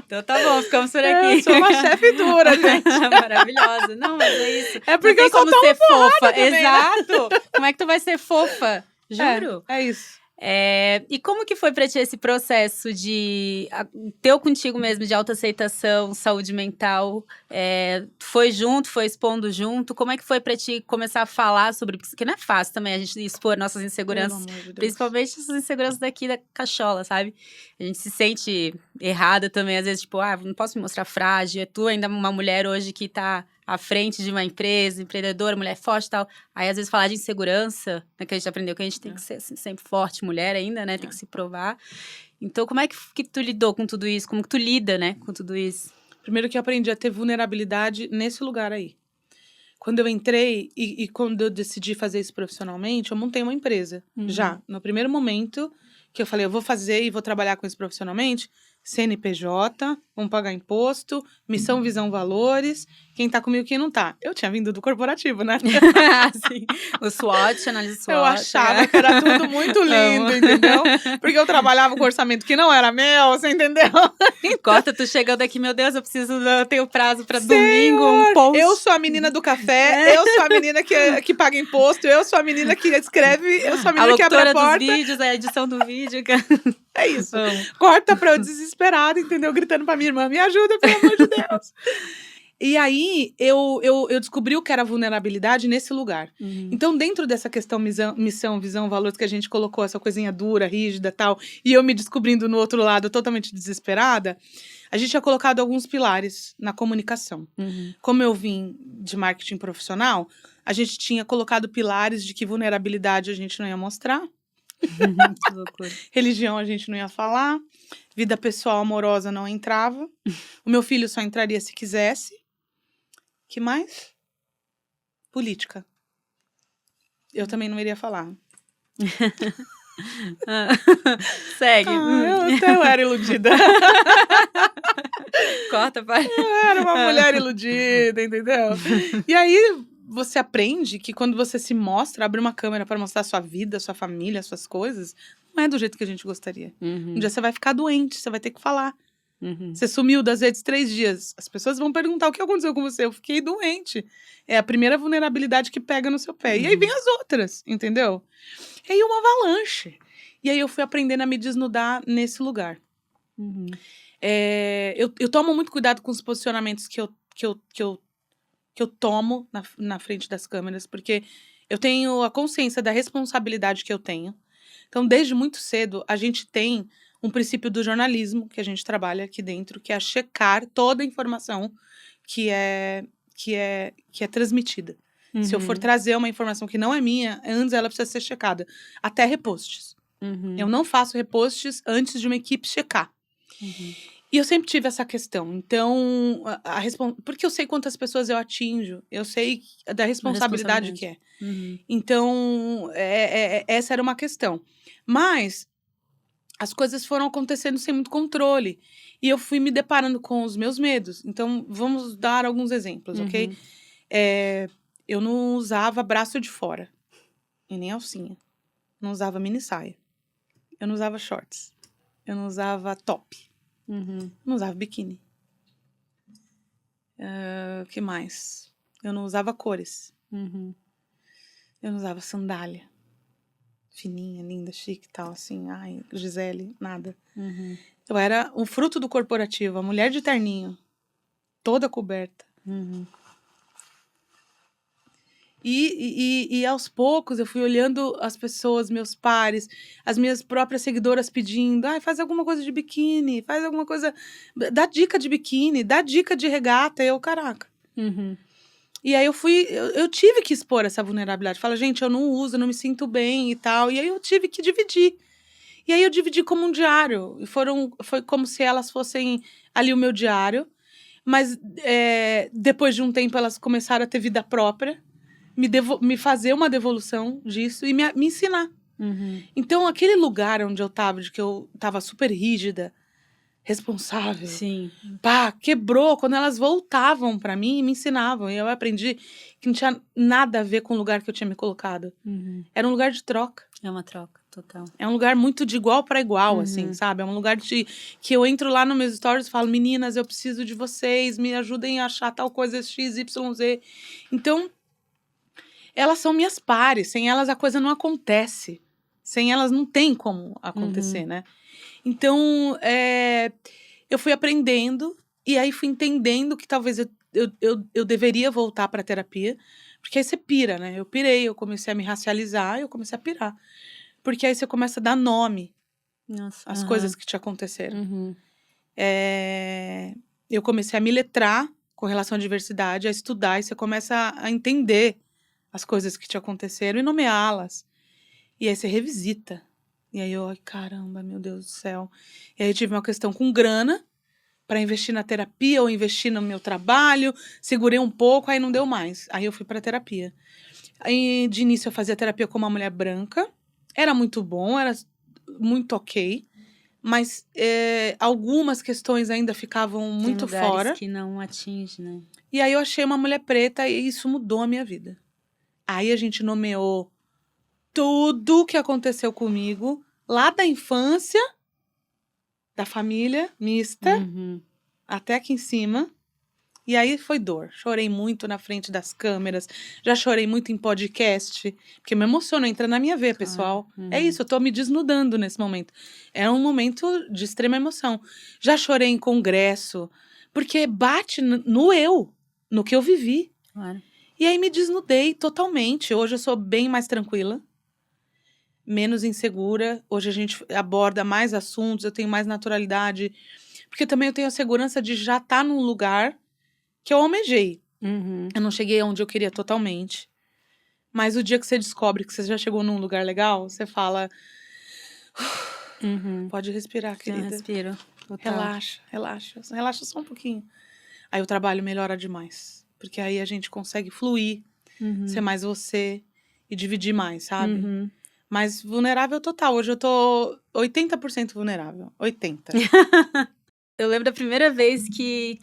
Speaker 1: Então tá bom, ficamos por aqui.
Speaker 2: Eu sou uma chefe dura, gente.
Speaker 1: Maravilhosa. Não, mas é isso.
Speaker 2: É porque eu sou
Speaker 1: como ser fofa.
Speaker 2: também,
Speaker 1: Exato. Né? Como é que tu vai ser fofa? Juro.
Speaker 2: É isso.
Speaker 1: E como que foi pra ti esse processo de teu contigo mesmo, de autoaceitação, saúde mental? Foi junto, foi expondo junto? Como é que foi pra ti começar a falar sobre... Porque não é fácil também a gente expor nossas inseguranças. De principalmente essas inseguranças daqui da cachola, sabe? A gente se sente errada também, às vezes, tipo, não posso me mostrar frágil. É tu ainda uma mulher hoje que tá à frente de uma empresa, empreendedora, mulher forte e tal. Aí, às vezes, falar de insegurança, né, que a gente aprendeu que a gente tem que ser assim, sempre forte, mulher ainda, né? Tem que se provar. Então, como é que tu lidou com tudo isso? Como que tu lida, né, com tudo isso?
Speaker 2: Primeiro que eu aprendi a ter vulnerabilidade nesse lugar aí. Quando eu entrei e quando eu decidi fazer isso profissionalmente, eu montei uma empresa. Já, no primeiro momento que eu falei, eu vou fazer e vou trabalhar com isso profissionalmente, CNPJ, vamos pagar imposto, missão, visão, valores, quem tá comigo e quem não tá. Eu tinha vindo do corporativo, né?
Speaker 1: Sim. O SWOT, análise SWOT.
Speaker 2: Eu achava que era tudo muito lindo, entendeu? Porque eu trabalhava com orçamento que não era meu, você entendeu?
Speaker 1: Corta, tu chegando aqui, meu Deus, eu tenho prazo pra domingo, um post.
Speaker 2: Eu sou a menina do café, eu sou a menina que paga imposto, eu sou a menina que escreve, eu sou a menina que abre a porta.
Speaker 1: Dos vídeos, a edição do vídeo.
Speaker 2: É isso. Corta pra eu desesperada, entendeu? Gritando pra minha irmã, me ajuda, pelo amor de Deus. E aí, eu descobri o que era vulnerabilidade nesse lugar. Então, dentro dessa questão missão, visão, valores que a gente colocou, essa coisinha dura, rígida e tal, e eu me descobrindo no outro lado totalmente desesperada, a gente tinha colocado alguns pilares na comunicação. Como eu vim de marketing profissional, a gente tinha colocado pilares de que vulnerabilidade a gente não ia mostrar.
Speaker 1: Que loucura.
Speaker 2: Religião a gente não ia falar. Vida pessoal amorosa não entrava. O meu filho só entraria se quisesse. Que mais? Política. Eu também não iria falar.
Speaker 1: Segue.
Speaker 2: Eu era iludida.
Speaker 1: Corta, pai.
Speaker 2: Eu era uma mulher iludida, entendeu? E aí você aprende que quando você se mostra, abre uma câmera para mostrar a sua vida, a sua família, as suas coisas, não é do jeito que a gente gostaria. Um dia você vai ficar doente, você vai ter que falar. Você sumiu das redes 3 dias. As pessoas vão perguntar o que aconteceu com você. Eu fiquei doente. É a primeira vulnerabilidade que pega no seu pé. E aí vem as outras, entendeu? E aí uma avalanche. E aí eu fui aprendendo a me desnudar nesse lugar. Eu tomo muito cuidado com os posicionamentos que eu tomo na frente das câmeras, porque eu tenho a consciência da responsabilidade que eu tenho. Então, desde muito cedo, a gente tem um princípio do jornalismo que a gente trabalha aqui dentro, que é checar toda a informação que é transmitida. Se eu for trazer uma informação que não é minha, antes ela precisa ser checada. Até reposts. Eu não faço reposts antes de uma equipe checar. E eu sempre tive essa questão. Então, porque eu sei quantas pessoas eu atinjo. Eu sei da responsabilidade que é. Então, essa era uma questão. Mas as coisas foram acontecendo sem muito controle. E eu fui me deparando com os meus medos. Então, vamos dar alguns exemplos, ok? Eu não usava braço de fora. E nem alcinha. Não usava mini saia. Eu não usava shorts. Eu não usava top. Não usava biquíni. O que mais? Eu não usava cores. Eu não usava sandália. Fininha, linda, chique e tal, assim. Ai, Gisele, nada. Eu era um fruto do corporativo, a mulher de terninho. Toda coberta. E aos poucos eu fui olhando as pessoas, meus pares, as minhas próprias seguidoras pedindo, faz alguma coisa de biquíni, faz alguma coisa, dá dica de biquíni, dá dica de regata, caraca. E aí eu tive que expor essa vulnerabilidade, fala, gente, eu não uso, eu não me sinto bem e tal, e aí eu tive que dividir. E aí eu dividi como um diário, e foi como se elas fossem ali o meu diário, mas depois de um tempo elas começaram a ter vida própria, me fazer uma devolução disso e me ensinar. Então, aquele lugar onde eu tava, de que eu tava super rígida, responsável,
Speaker 1: Sim.
Speaker 2: Quebrou quando elas voltavam pra mim e me ensinavam. E eu aprendi que não tinha nada a ver com o lugar que eu tinha me colocado. Era um lugar de troca.
Speaker 1: É uma troca, total.
Speaker 2: É um lugar muito de igual para igual, assim, sabe? É um lugar que eu entro lá nos meus stories e falo, meninas, eu preciso de vocês, me ajudem a achar tal coisa XYZ. Então, elas são minhas pares, sem elas a coisa não acontece. Sem elas não tem como acontecer, né? Então, eu fui aprendendo e aí fui entendendo que talvez eu deveria voltar para terapia, porque aí você pira, né? Eu pirei, eu comecei a me racializar, eu comecei a pirar. Porque aí você começa a dar nome às coisas que te aconteceram. Eu comecei a me letrar com relação à diversidade, a estudar, e você começa a entender as coisas que te aconteceram e nomeá-las. E aí você revisita. E aí ai, caramba, meu Deus do céu. E aí eu tive uma questão com grana para investir na terapia ou investir no meu trabalho. Segurei um pouco, aí não deu mais. Aí eu fui para terapia. Aí de início eu fazia terapia com uma mulher branca. Era muito bom, era muito ok. Mas algumas questões ainda ficavam muito
Speaker 1: Tem lugares
Speaker 2: fora.
Speaker 1: Que não atinge, né?
Speaker 2: E aí eu achei uma mulher preta e isso mudou a minha vida. Aí a gente nomeou tudo que aconteceu comigo lá da infância, da família mista, até aqui em cima. E aí foi dor. Chorei muito na frente das câmeras. Já chorei muito em podcast. Porque me emociona, entra na minha veia, pessoal. É isso, eu tô me desnudando nesse momento. É um momento de extrema emoção. Já chorei em congresso. Porque bate no eu, no que eu vivi.
Speaker 1: Claro.
Speaker 2: E aí me desnudei totalmente. Hoje eu sou bem mais tranquila. Menos insegura. Hoje a gente aborda mais assuntos, eu tenho mais naturalidade. Porque também eu tenho a segurança de já estar num lugar que eu almejei. Eu não cheguei onde eu queria totalmente. Mas o dia que você descobre que você já chegou num lugar legal, você fala... Pode respirar, querida.
Speaker 1: Eu respiro. Total.
Speaker 2: Relaxa, relaxa. Relaxa só um pouquinho. Aí o trabalho melhora demais. Porque aí a gente consegue fluir, ser mais você e dividir mais, sabe? Mas vulnerável total. Hoje eu tô 80% vulnerável. 80%.
Speaker 1: Eu lembro da primeira vez que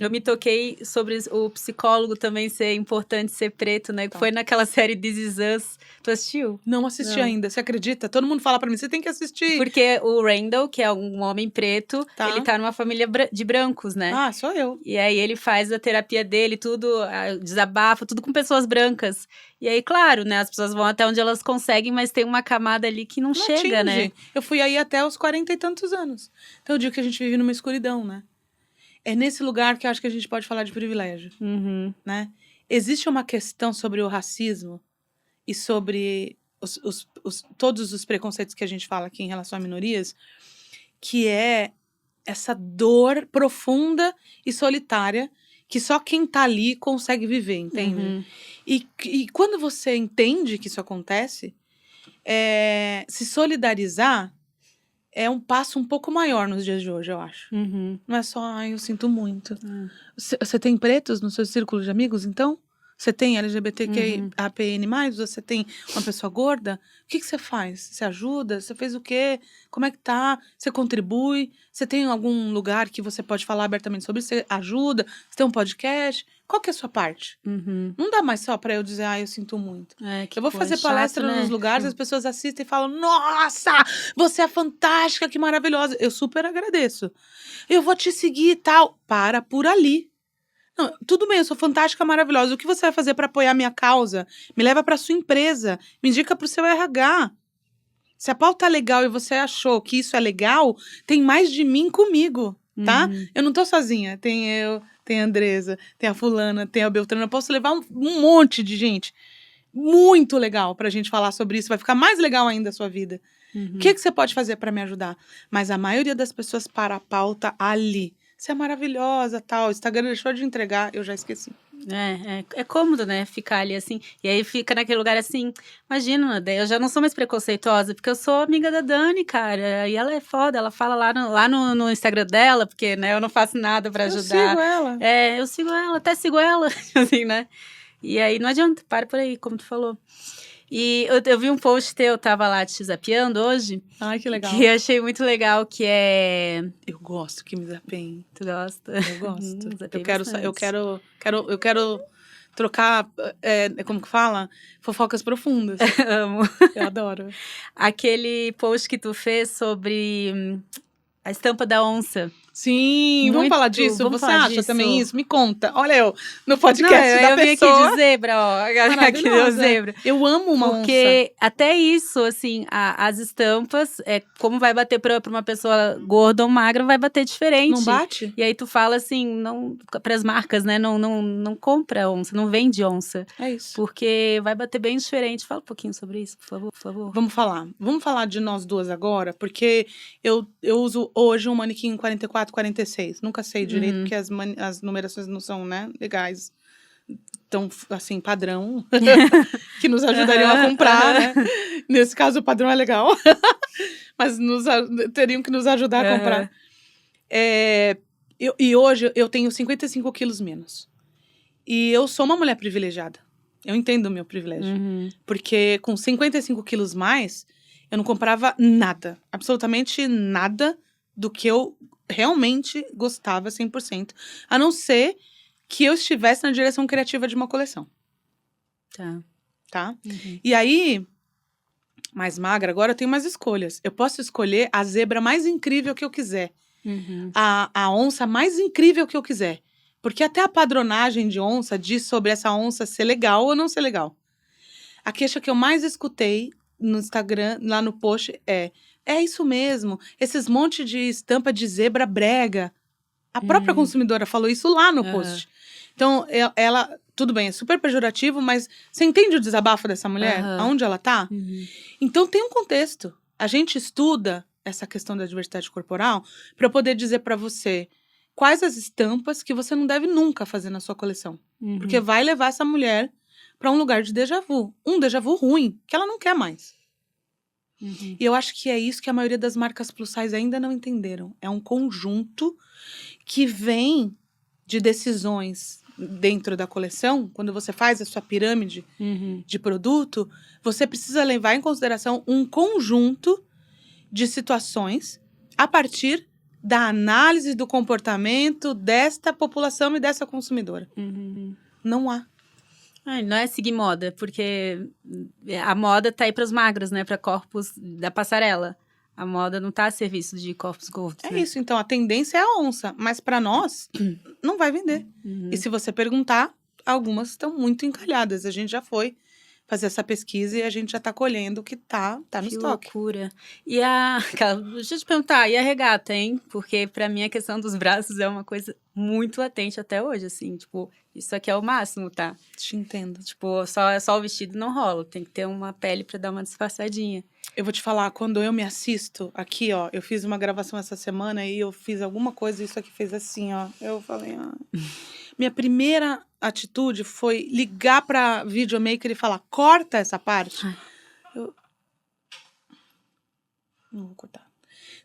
Speaker 1: eu me toquei sobre o psicólogo também ser importante ser preto, né? Que foi naquela série This Is Us. Tu assistiu?
Speaker 2: Não assisti ainda, você acredita? Todo mundo fala pra mim, você tem que assistir.
Speaker 1: Porque o Randall, que é um homem preto,
Speaker 2: Tá.
Speaker 1: ele tá numa família de brancos, né?
Speaker 2: Ah, sou eu.
Speaker 1: E aí ele faz a terapia dele, tudo, desabafa, tudo com pessoas brancas. E aí, claro, né? As pessoas vão até onde elas conseguem, mas tem uma camada ali que não chega,
Speaker 2: atinge.
Speaker 1: né?
Speaker 2: Eu fui aí até os 40 e tantos anos. Então, eu digo que a gente vive numa escuridão, né? É nesse lugar que eu acho que a gente pode falar de privilégio, né? Existe uma questão sobre o racismo e sobre todos os preconceitos que a gente fala aqui em relação a minorias, que é essa dor profunda e solitária que só quem tá ali consegue viver, entende? E quando você entende que isso acontece, se solidarizar é um passo um pouco maior nos dias de hoje, eu acho.
Speaker 1: Uhum.
Speaker 2: Não é só, ai, eu sinto muito. Você tem pretos no seu círculo de amigos, então? Você tem LGBTQIAPN+, você tem uma pessoa gorda? O que você faz? Você ajuda? Você fez o quê? Como é que tá? Você contribui? Você tem algum lugar que você pode falar abertamente sobre isso? Você ajuda? Você tem um podcast? Qual que é a sua parte?
Speaker 1: Uhum.
Speaker 2: Não dá mais só pra eu dizer, eu sinto muito.
Speaker 1: Que
Speaker 2: Eu vou fazer
Speaker 1: chato,
Speaker 2: palestra
Speaker 1: né?
Speaker 2: nos lugares, as pessoas assistem e falam, nossa, você é fantástica, que maravilhosa. Eu super agradeço. Eu vou te seguir e tal. Para por ali. Não, tudo bem, eu sou fantástica, maravilhosa. O que você vai fazer para apoiar minha causa? Me leva para sua empresa, me indica para o seu RH. Se a pauta é legal e você achou que isso é legal, tem mais de mim comigo, tá? Eu não tô sozinha. Tem eu, tem a Andresa, tem a fulana, tem a Beltrana. Eu posso levar um monte de gente muito legal pra gente falar sobre isso. Vai ficar mais legal ainda a sua vida. O que você pode fazer para me ajudar? Mas a maioria das pessoas para a pauta ali. Você é maravilhosa, tal. O Instagram deixou de entregar, eu já esqueci.
Speaker 1: É cômodo, né? Ficar ali assim. E aí fica naquele lugar assim. Imagina, daí eu já não sou mais preconceituosa, porque eu sou amiga da Dani, cara. E ela é foda, ela fala lá no Instagram dela, porque, né, eu não faço nada pra ajudar.
Speaker 2: Eu sigo ela.
Speaker 1: Eu sigo ela, até sigo ela, assim, né? E aí não adianta, para por aí, como tu falou. E eu vi um post teu, tava lá te zapeando hoje.
Speaker 2: Ai, que legal.
Speaker 1: Que eu achei muito legal, que é...
Speaker 2: Eu gosto que me zapeiem.
Speaker 1: Tu gosta?
Speaker 2: Eu gosto.
Speaker 1: Zapeei
Speaker 2: Eu quero trocar, como que fala? Fofocas profundas.
Speaker 1: Amo.
Speaker 2: Eu adoro.
Speaker 1: Aquele post que tu fez sobre a estampa da onça.
Speaker 2: Sim, vamos falar disso?
Speaker 1: Vamos
Speaker 2: Você
Speaker 1: falar
Speaker 2: acha
Speaker 1: disso?
Speaker 2: também isso? Me conta. Olha eu no podcast da
Speaker 1: eu vim
Speaker 2: pessoa.
Speaker 1: aqui de zebra, ó. Aqui deu zebra.
Speaker 2: Eu amo uma onça.
Speaker 1: Porque até isso, assim, as estampas, como vai bater pra uma pessoa gorda ou magra, vai bater diferente.
Speaker 2: Não bate?
Speaker 1: E aí tu fala assim, não, pras marcas, né? Não compra onça, não vende onça.
Speaker 2: É isso.
Speaker 1: Porque vai bater bem diferente. Fala um pouquinho sobre isso, por favor.
Speaker 2: Vamos falar de nós duas agora, porque eu uso hoje um manequim 44, 46. Nunca sei direito, porque as numerações não são, né, legais. Então, assim, padrão, que nos ajudariam a comprar, né? Nesse caso, o padrão é legal. Mas teriam que nos ajudar a comprar. E hoje eu tenho 55 quilos menos. E eu sou uma mulher privilegiada. Eu entendo o meu privilégio. Porque com 55 quilos mais, eu não comprava nada. Absolutamente nada do que eu realmente gostava 100%. A não ser que eu estivesse na direção criativa de uma coleção. Tá? E aí, mais magra, agora eu tenho mais escolhas. Eu posso escolher a zebra mais incrível que eu quiser. A onça mais incrível que eu quiser. Porque até a padronagem de onça diz sobre essa onça ser legal ou não ser legal. A queixa que eu mais escutei no Instagram, lá no post, é isso mesmo, esses monte de estampa de zebra brega. A própria consumidora falou isso lá no post. Então, ela, tudo bem, é super pejorativo, mas você entende o desabafo dessa mulher? Aonde ela tá? Então, tem um contexto. A gente estuda essa questão da diversidade corporal para poder dizer para você quais as estampas que você não deve nunca fazer na sua coleção. Porque vai levar essa mulher para um lugar de déjà vu. Um déjà vu ruim, que ela não quer mais. E eu acho que é isso que a maioria das marcas plus size ainda não entenderam. É um conjunto que vem de decisões dentro da coleção. Quando você faz a sua pirâmide de produto, você precisa levar em consideração um conjunto de situações a partir da análise do comportamento desta população e dessa consumidora. Não há.
Speaker 1: Não é seguir moda, porque a moda tá aí para os magros, né? Para corpos da passarela. A moda não tá a serviço de corpos gordos.
Speaker 2: É isso, então a tendência é a onça, mas para nós não vai vender. E se você perguntar, algumas estão muito encalhadas. A gente já foi fazer essa pesquisa e a gente já tá colhendo que tá no estoque.
Speaker 1: Que loucura. Deixa eu te perguntar, e a regata, hein? Porque pra mim a questão dos braços é uma coisa muito latente até hoje, assim, tipo, isso aqui é o máximo, tá?
Speaker 2: Te entendo.
Speaker 1: Tipo, só o vestido não rola, tem que ter uma pele pra dar uma disfarçadinha.
Speaker 2: Eu vou te falar, quando eu me assisto, aqui, ó, eu fiz uma gravação essa semana e eu fiz alguma coisa e isso aqui fez assim, ó. Eu falei, minha primeira atitude foi ligar pra videomaker e falar, corta essa parte. Não vou cortar.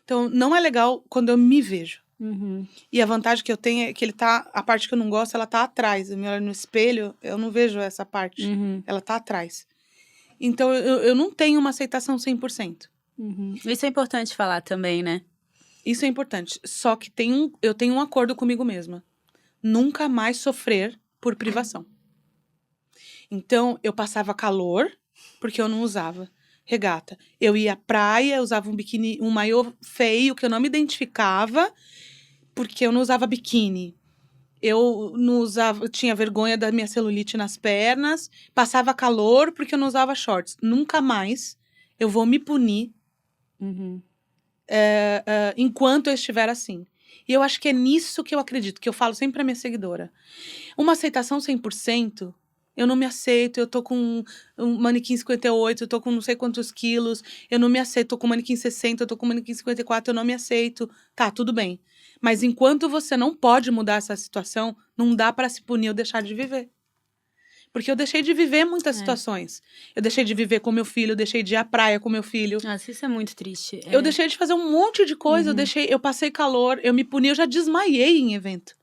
Speaker 2: Então, não é legal quando eu me vejo.
Speaker 1: Uhum.
Speaker 2: E a vantagem que eu tenho é que a parte que eu não gosto, ela tá atrás. Eu me olho no espelho, eu não vejo essa parte.
Speaker 1: Uhum.
Speaker 2: Ela tá atrás. Então, eu não tenho uma aceitação 100%.
Speaker 1: Uhum. Isso é importante falar também, né?
Speaker 2: Isso é importante. Só que eu tenho um acordo comigo mesma. Nunca mais sofrer por privação. Então, eu passava calor, porque eu não usava regata. Eu ia à praia, usava um biquíni, um maiô feio, que eu não me identificava, porque eu não usava biquíni. Eu não usava, eu tinha vergonha da minha celulite nas pernas, passava calor porque eu não usava shorts. Nunca mais eu vou me punir
Speaker 1: Uhum.
Speaker 2: enquanto eu estiver assim. E eu acho que é nisso que eu acredito, que eu falo sempre pra minha seguidora. Uma aceitação 100%, eu não me aceito, eu tô com um manequim 58, eu tô com não sei quantos quilos, eu não me aceito, tô com manequim 60, eu tô com manequim 54, eu não me aceito. Tá, tudo bem. Mas enquanto você não pode mudar essa situação, não dá pra se punir ou deixar de viver. Porque eu deixei de viver muitas situações. Eu deixei de viver com meu filho, eu deixei de ir à praia com meu filho.
Speaker 1: Nossa, isso é muito triste.
Speaker 2: Eu deixei de fazer um monte de coisa, eu passei calor, eu me puni, eu já desmaiei em evento.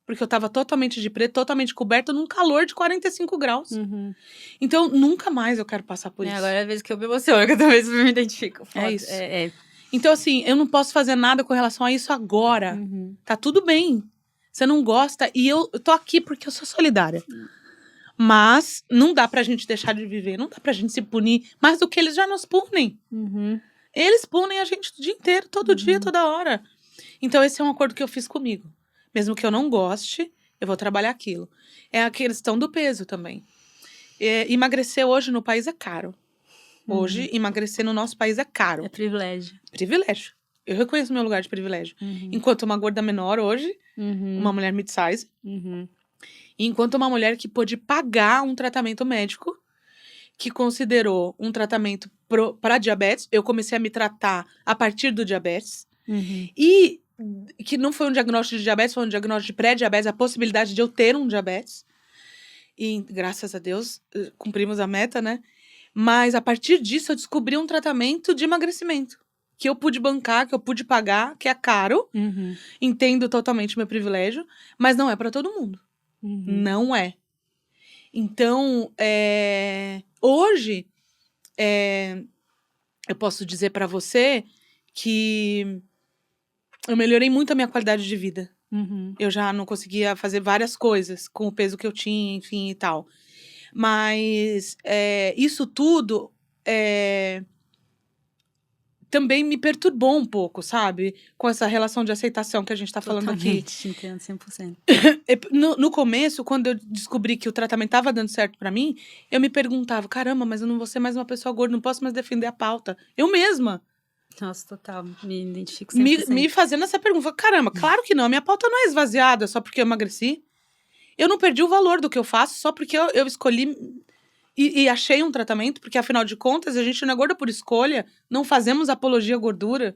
Speaker 2: Porque eu tava totalmente de preto, totalmente coberta, num calor de 45 graus.
Speaker 1: Uhum.
Speaker 2: Então, nunca mais eu quero passar por isso.
Speaker 1: Agora é a vez que eu me emociono, que eu também me identifico. Foda.
Speaker 2: É isso.
Speaker 1: É.
Speaker 2: Então, assim, eu não posso fazer nada com relação a isso agora.
Speaker 1: Uhum.
Speaker 2: Tá tudo bem. Você não gosta, e eu tô aqui porque eu sou solidária. Mas não dá pra gente deixar de viver, não dá pra gente se punir mais do que eles já nos punem.
Speaker 1: Uhum.
Speaker 2: Eles punem a gente o dia inteiro, todo dia, toda hora. Então, esse é um acordo que eu fiz comigo. Mesmo que eu não goste, eu vou trabalhar aquilo. É a questão do peso também. Emagrecer hoje no país é caro. Hoje, emagrecer no nosso país é caro.
Speaker 1: É privilégio.
Speaker 2: Privilégio. Eu reconheço meu lugar de privilégio. Enquanto uma gorda menor hoje, uma mulher mid-size, enquanto uma mulher que pôde pagar um tratamento médico, que considerou um tratamento para diabetes. Eu comecei a me tratar a partir do diabetes. E que não foi um diagnóstico de diabetes, foi um diagnóstico de pré-diabetes, a possibilidade de eu ter um diabetes. E, graças a Deus, cumprimos a meta, né? Mas, a partir disso, eu descobri um tratamento de emagrecimento. Que eu pude bancar, que eu pude pagar, que é caro. Entendo totalmente o meu privilégio. Mas não é para todo mundo. Não é. Então, hoje, eu posso dizer para você que eu melhorei muito a minha qualidade de vida. Eu já não conseguia fazer várias coisas com o peso que eu tinha, enfim, e tal. Mas isso tudo também me perturbou um pouco, sabe? Com essa relação de aceitação que a gente tá falando aqui.
Speaker 1: Totalmente, entendo 100%.
Speaker 2: No começo, quando eu descobri que o tratamento tava dando certo pra mim, eu me perguntava, caramba, mas eu não vou ser mais uma pessoa gorda, não posso mais defender a pauta. Eu mesma.
Speaker 1: Nossa, total, me identifico 100%.
Speaker 2: Me fazendo essa pergunta, caramba, claro que não, a minha pauta não é esvaziada só porque eu emagreci. Eu não perdi o valor do que eu faço só porque eu escolhi e achei um tratamento, porque afinal de contas a gente não é gorda por escolha, não fazemos apologia à gordura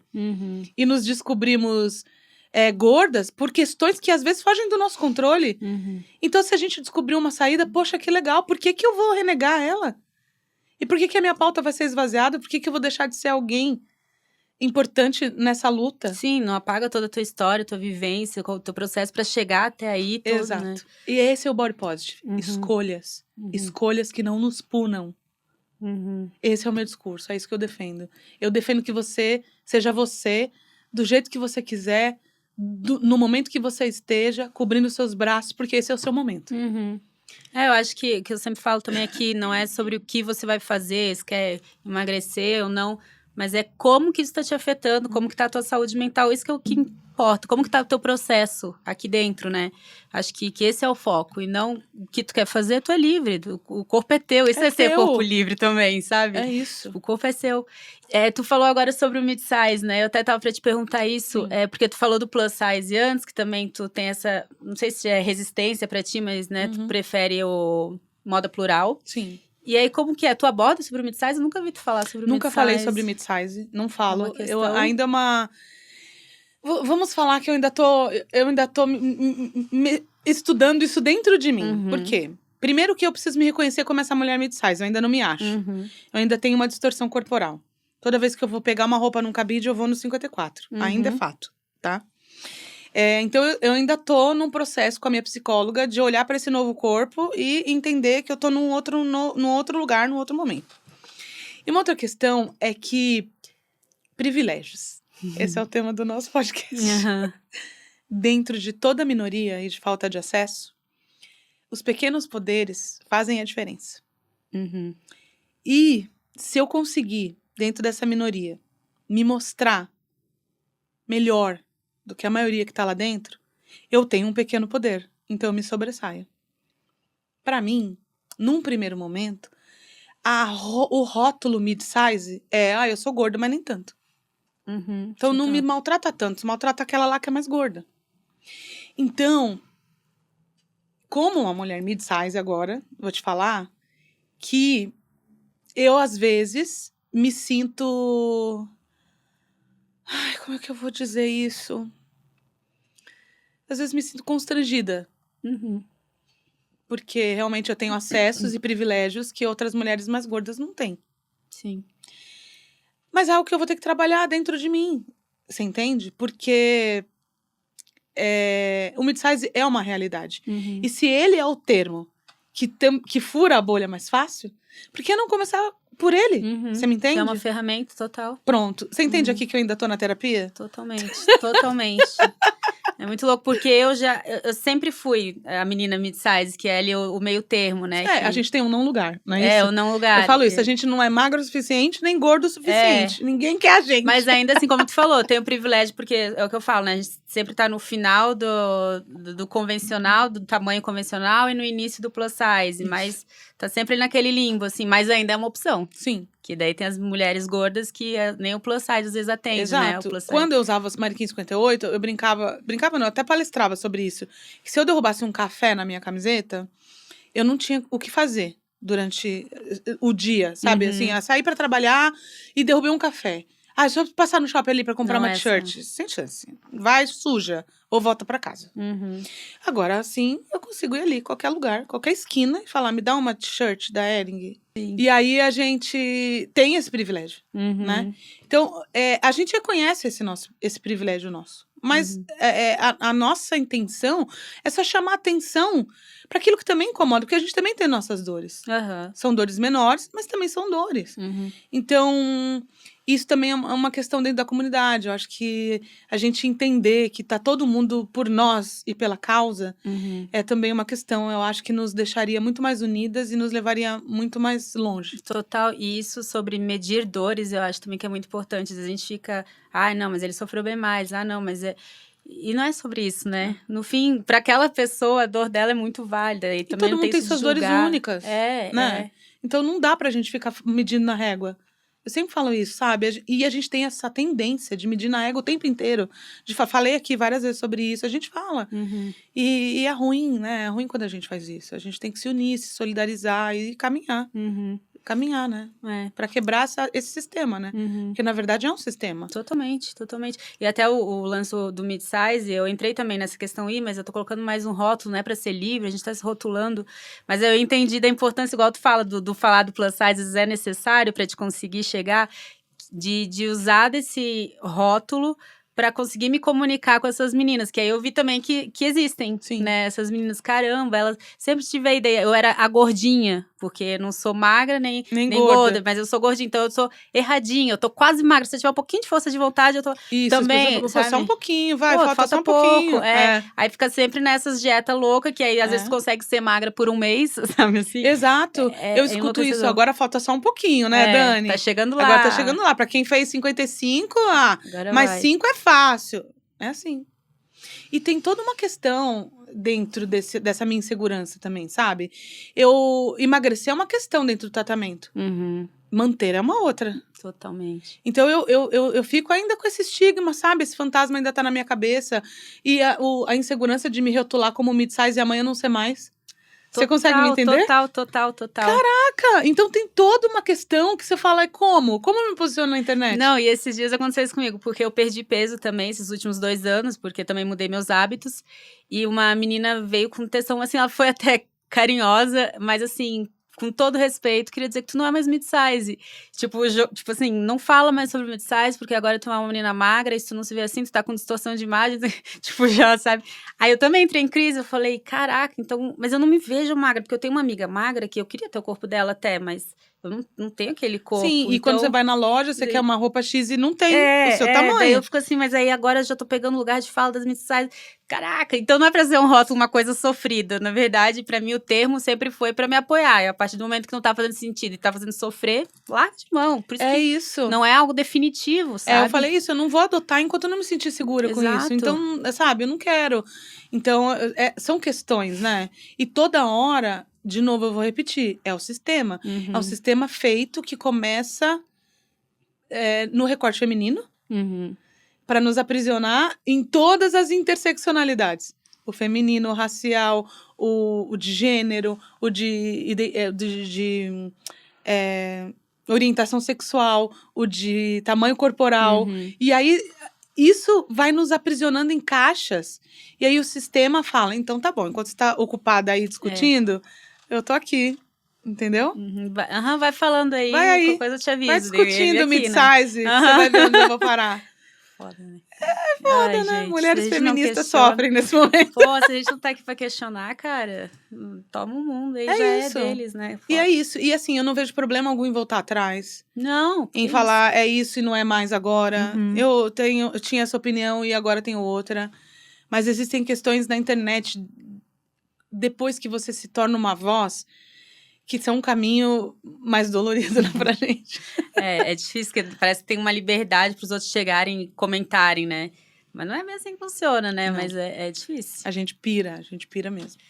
Speaker 2: e nos descobrimos gordas por questões que às vezes fogem do nosso controle. Então, se a gente descobrir uma saída, poxa, que legal, por que eu vou renegar ela? E por que a minha pauta vai ser esvaziada? Por que eu vou deixar de ser alguém importante nessa luta?
Speaker 1: Sim, não apaga toda a tua história, tua vivência, o teu processo pra chegar até aí todo,
Speaker 2: Exato.
Speaker 1: né?
Speaker 2: E esse é o body positive. Escolhas. Escolhas que não nos punam. Esse é o meu discurso, é isso que eu defendo. Eu defendo que você seja você, do jeito que você quiser, no momento que você esteja, cobrindo os seus braços, porque esse é o seu momento.
Speaker 1: Eu acho que eu sempre falo também aqui, não é sobre o que você vai fazer, se quer emagrecer ou não, mas é como que isso tá te afetando, como que tá a tua saúde mental, isso que é o que importa, como que tá o teu processo aqui dentro, né? Acho que esse é o foco, e não o que tu quer fazer, tu é livre, o corpo é teu, isso é ser
Speaker 2: teu.
Speaker 1: corpo livre também, sabe?
Speaker 2: É isso.
Speaker 1: O corpo é seu. Tu falou agora sobre o mid-size, né? Eu até tava pra te perguntar isso, porque tu falou do plus size antes, que também tu tem essa, não sei se é resistência pra ti, mas, né, tu prefere o moda plural.
Speaker 2: Sim.
Speaker 1: E aí, como que é? Tu aborda sobre o mid-size? Eu nunca vi tu falar sobre o mid-size.
Speaker 2: Nunca falei sobre mid-size, não falo.
Speaker 1: uma questão.
Speaker 2: Eu ainda é uma... Vamos falar que eu ainda tô estudando isso dentro de mim. Por quê? Primeiro que eu preciso me reconhecer como essa mulher mid-size, eu ainda não me acho. Eu ainda tenho uma distorção corporal. Toda vez que eu vou pegar uma roupa num cabide, eu vou no 54. Ainda é fato, tá? Então, eu ainda tô num processo com a minha psicóloga de olhar para esse novo corpo e entender que eu tô num outro lugar, num outro momento. E uma outra questão é que privilégios. Esse é o tema do nosso podcast. Dentro de toda minoria e de falta de acesso, os pequenos poderes fazem a diferença. E se eu conseguir, dentro dessa minoria, me mostrar melhor do que a maioria que tá lá dentro, eu tenho um pequeno poder. Então eu me sobressaio. Para mim, num primeiro momento, o rótulo mid-size eu sou gorda, mas nem tanto. Então não me maltrata tanto, maltrata aquela lá que é mais gorda. Então, como uma mulher mid-size agora, vou te falar que eu, às vezes, me sinto... Ai, como é que eu vou dizer isso? Às vezes me sinto constrangida. Porque realmente eu tenho acessos e privilégios que outras mulheres mais gordas não têm.
Speaker 1: Sim.
Speaker 2: Mas é algo que eu vou ter que trabalhar dentro de mim. Você entende? Porque o mid-size é uma realidade. E se ele é o termo que fura a bolha mais fácil, por que não começar por ele? Você me entende?
Speaker 1: É uma ferramenta total.
Speaker 2: Pronto. Você entende aqui que eu ainda tô na terapia?
Speaker 1: Totalmente, totalmente. É muito louco, porque eu sempre fui a menina mid-size, que é ali o meio termo, né?
Speaker 2: A gente tem um não lugar, não é isso?
Speaker 1: O não lugar.
Speaker 2: Eu falo isso, a gente não é magro o suficiente, nem gordo o suficiente. Ninguém quer a gente.
Speaker 1: Mas ainda assim, como tu falou, tem o privilégio, porque é o que eu falo, né? A gente sempre tá no final do convencional, do tamanho convencional, e no início do plus size. Mas tá sempre naquele limbo, assim, mas ainda é uma opção.
Speaker 2: Sim.
Speaker 1: Que daí tem as mulheres gordas que nem o plus size às vezes atende,
Speaker 2: Exato.
Speaker 1: né? O plus size.
Speaker 2: Quando eu usava os Mariquinhos 58, eu brincava não, eu até palestrava sobre isso. Que se eu derrubasse um café na minha camiseta, eu não tinha o que fazer durante o dia, sabe? Assim, sair pra trabalhar e derrubei um café. Se eu passar no shopping ali pra comprar uma t-shirt, sem chance. Vai, suja, ou volta pra casa. Agora, assim, eu consigo ir ali, qualquer lugar, qualquer esquina, e falar, me dá uma t-shirt da Hering.
Speaker 1: Sim.
Speaker 2: E aí, a gente tem esse privilégio, né? Então, a gente reconhece esse privilégio nosso. Mas a nossa intenção é só chamar atenção para aquilo que também incomoda, porque a gente também tem nossas dores. São dores menores, mas também são dores. Então, isso também é uma questão dentro da comunidade. Eu acho que a gente entender que tá todo mundo por nós e pela causa é também uma questão. Eu acho que nos deixaria muito mais unidas e nos levaria muito mais longe.
Speaker 1: Total. E isso sobre medir dores, eu acho também que é muito importante. Às vezes a gente fica, não, mas ele sofreu bem mais. Não, mas E não é sobre isso, né? No fim, para aquela pessoa, a dor dela é muito válida. E também
Speaker 2: todo mundo tem suas dores únicas. Né? Então não dá pra gente ficar medindo na régua. Eu sempre falo isso, sabe? E a gente tem essa tendência de medir na régua o tempo inteiro. Falei aqui várias vezes sobre isso, a gente fala. E é ruim, né? É ruim quando a gente faz isso. A gente tem que se unir, se solidarizar e caminhar. Caminhar, né? Pra quebrar esse sistema, né? Porque, na verdade, é um sistema.
Speaker 1: Totalmente, totalmente. E até o lance do mid-size, eu entrei também nessa questão aí, mas eu tô colocando mais um rótulo, não é pra ser livre, a gente tá se rotulando. Mas eu entendi da importância, igual tu fala, do falar do plus size, às vezes é necessário pra te conseguir chegar, de usar desse rótulo pra conseguir me comunicar com essas meninas, que aí eu vi também que existem, né? Essas meninas, caramba, elas sempre tive a ideia, eu era a gordinha, porque eu não sou magra nem gorda, mas eu sou gordinha, então eu sou erradinha, eu tô quase magra, se eu tiver um pouquinho de força de vontade, eu tô também,
Speaker 2: sabe? Só um pouquinho, falta só um
Speaker 1: pouco,
Speaker 2: pouquinho.
Speaker 1: Aí fica sempre nessas dietas loucas, que aí às vezes consegue ser magra por um mês, sabe assim?
Speaker 2: Exato, eu escuto isso, agora falta só um pouquinho, né, Dani?
Speaker 1: Tá chegando lá.
Speaker 2: Agora tá chegando lá, pra quem fez 55, mas 5 é fácil. É assim. E tem toda uma questão dentro dessa minha insegurança também, sabe? Emagrecer é uma questão dentro do tratamento. Manter é uma outra.
Speaker 1: Totalmente.
Speaker 2: Então, eu fico ainda com esse estigma, sabe? Esse fantasma ainda tá na minha cabeça. E a insegurança de me rotular como mid-size e amanhã não ser mais. Você consegue me entender?
Speaker 1: Total.
Speaker 2: Caraca! Então tem toda uma questão que você fala, como? Como eu me posiciono na internet?
Speaker 1: Não, e esses dias aconteceu isso comigo, porque eu perdi peso também esses últimos 2 anos, porque também mudei meus hábitos. E uma menina veio com textão, assim, ela foi até carinhosa, mas assim, com todo respeito, queria dizer que tu não é mais mid-size. Tipo assim, não fala mais sobre mid-size, porque agora tu é uma menina magra, e se tu não se vê assim, tu tá com distorção de imagem, tipo, já, sabe? Aí eu também entrei em crise, eu falei, caraca, então... Mas eu não me vejo magra, porque eu tenho uma amiga magra que eu queria ter o corpo dela até, mas eu não tenho aquele corpo.
Speaker 2: Sim, e
Speaker 1: então...
Speaker 2: quando você vai na loja, você quer uma roupa X e não tem o seu tamanho.
Speaker 1: Daí eu fico assim, mas aí agora eu já tô pegando lugar de fala das mid-size. Caraca, então não é pra ser um rótulo, uma coisa sofrida. Na verdade, pra mim o termo sempre foi pra me apoiar. E a partir do momento que não tá fazendo sentido e tá fazendo sofrer, larga de mão. Por isso que
Speaker 2: isso.
Speaker 1: Não é algo definitivo, sabe?
Speaker 2: Eu falei isso, eu não vou adotar enquanto eu não me sentir segura com isso. Então, sabe, eu não quero. Então, são questões, né? E toda hora, de novo eu vou repetir, é o sistema. É um sistema feito que começa no recorte feminino, para nos aprisionar em todas as interseccionalidades. O feminino, o racial, o de gênero, o de orientação sexual, o de tamanho corporal. E aí, isso vai nos aprisionando em caixas. E aí o sistema fala, então tá bom, enquanto você tá ocupada aí discutindo, eu tô aqui. Entendeu?
Speaker 1: Vai falando aí, qualquer coisa eu te aviso.
Speaker 2: Vai discutindo mid-size, você vai ver onde eu vou parar.
Speaker 1: Foda, né?
Speaker 2: Foda, né? Gente, mulheres feministas sofrem nesse momento.
Speaker 1: Pô, se a gente não tá aqui pra questionar, cara, toma o mundo aí, já
Speaker 2: isso.
Speaker 1: é deles, né? Foda.
Speaker 2: E é isso. E assim, eu não vejo problema algum em voltar atrás.
Speaker 1: Não.
Speaker 2: Em falar, é isso e não é mais agora. Eu tinha essa opinião e agora tenho outra. Mas existem questões na internet, depois que você se torna uma voz, que são um caminho mais dolorido, né, pra gente.
Speaker 1: É difícil, porque parece que tem uma liberdade pros outros chegarem e comentarem, né? Mas não é bem assim que funciona, né? Não. Mas é difícil.
Speaker 2: A gente pira mesmo.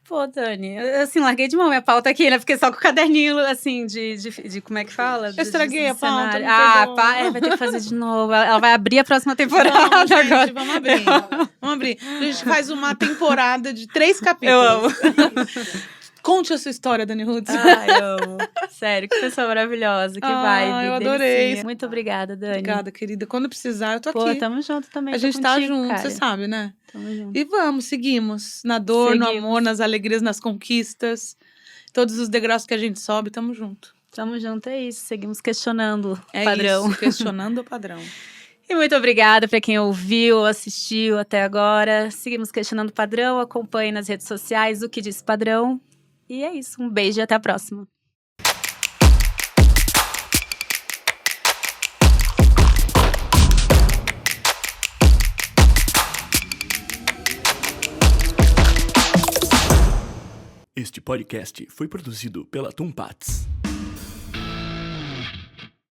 Speaker 1: Pô, Dani, eu assim, larguei de mão minha pauta aqui, né? Fiquei só com o caderninho, assim, de como é que fala?
Speaker 2: Eu estraguei a pauta,
Speaker 1: vai ter que fazer de novo. Ela vai abrir a próxima temporada
Speaker 2: gente,
Speaker 1: agora.
Speaker 2: Vamos abrir. A gente faz uma temporada de 3 capítulos.
Speaker 1: Eu amo.
Speaker 2: Conte a sua história, Dani Roots.
Speaker 1: Eu amo. Sério, que pessoa maravilhosa, que vibe.
Speaker 2: Eu adorei.
Speaker 1: Delicinha. Muito obrigada, Dani.
Speaker 2: Obrigada, querida. Quando precisar, eu tô aqui.
Speaker 1: Pô, tamo junto também.
Speaker 2: A gente
Speaker 1: contigo,
Speaker 2: tá junto,
Speaker 1: cara.
Speaker 2: você sabe, né?
Speaker 1: Tamo junto.
Speaker 2: E seguimos. Na dor, no amor, nas alegrias, nas conquistas. Todos os degraus que a gente sobe, tamo junto.
Speaker 1: Tamo junto, é isso. Seguimos questionando o padrão.
Speaker 2: Isso, questionando o padrão.
Speaker 1: E muito obrigada para quem ouviu, assistiu até agora. Seguimos questionando o padrão. Acompanhe nas redes sociais o que diz padrão. E é isso. Um beijo e até a próxima.
Speaker 3: Este podcast foi produzido pela Tumpats.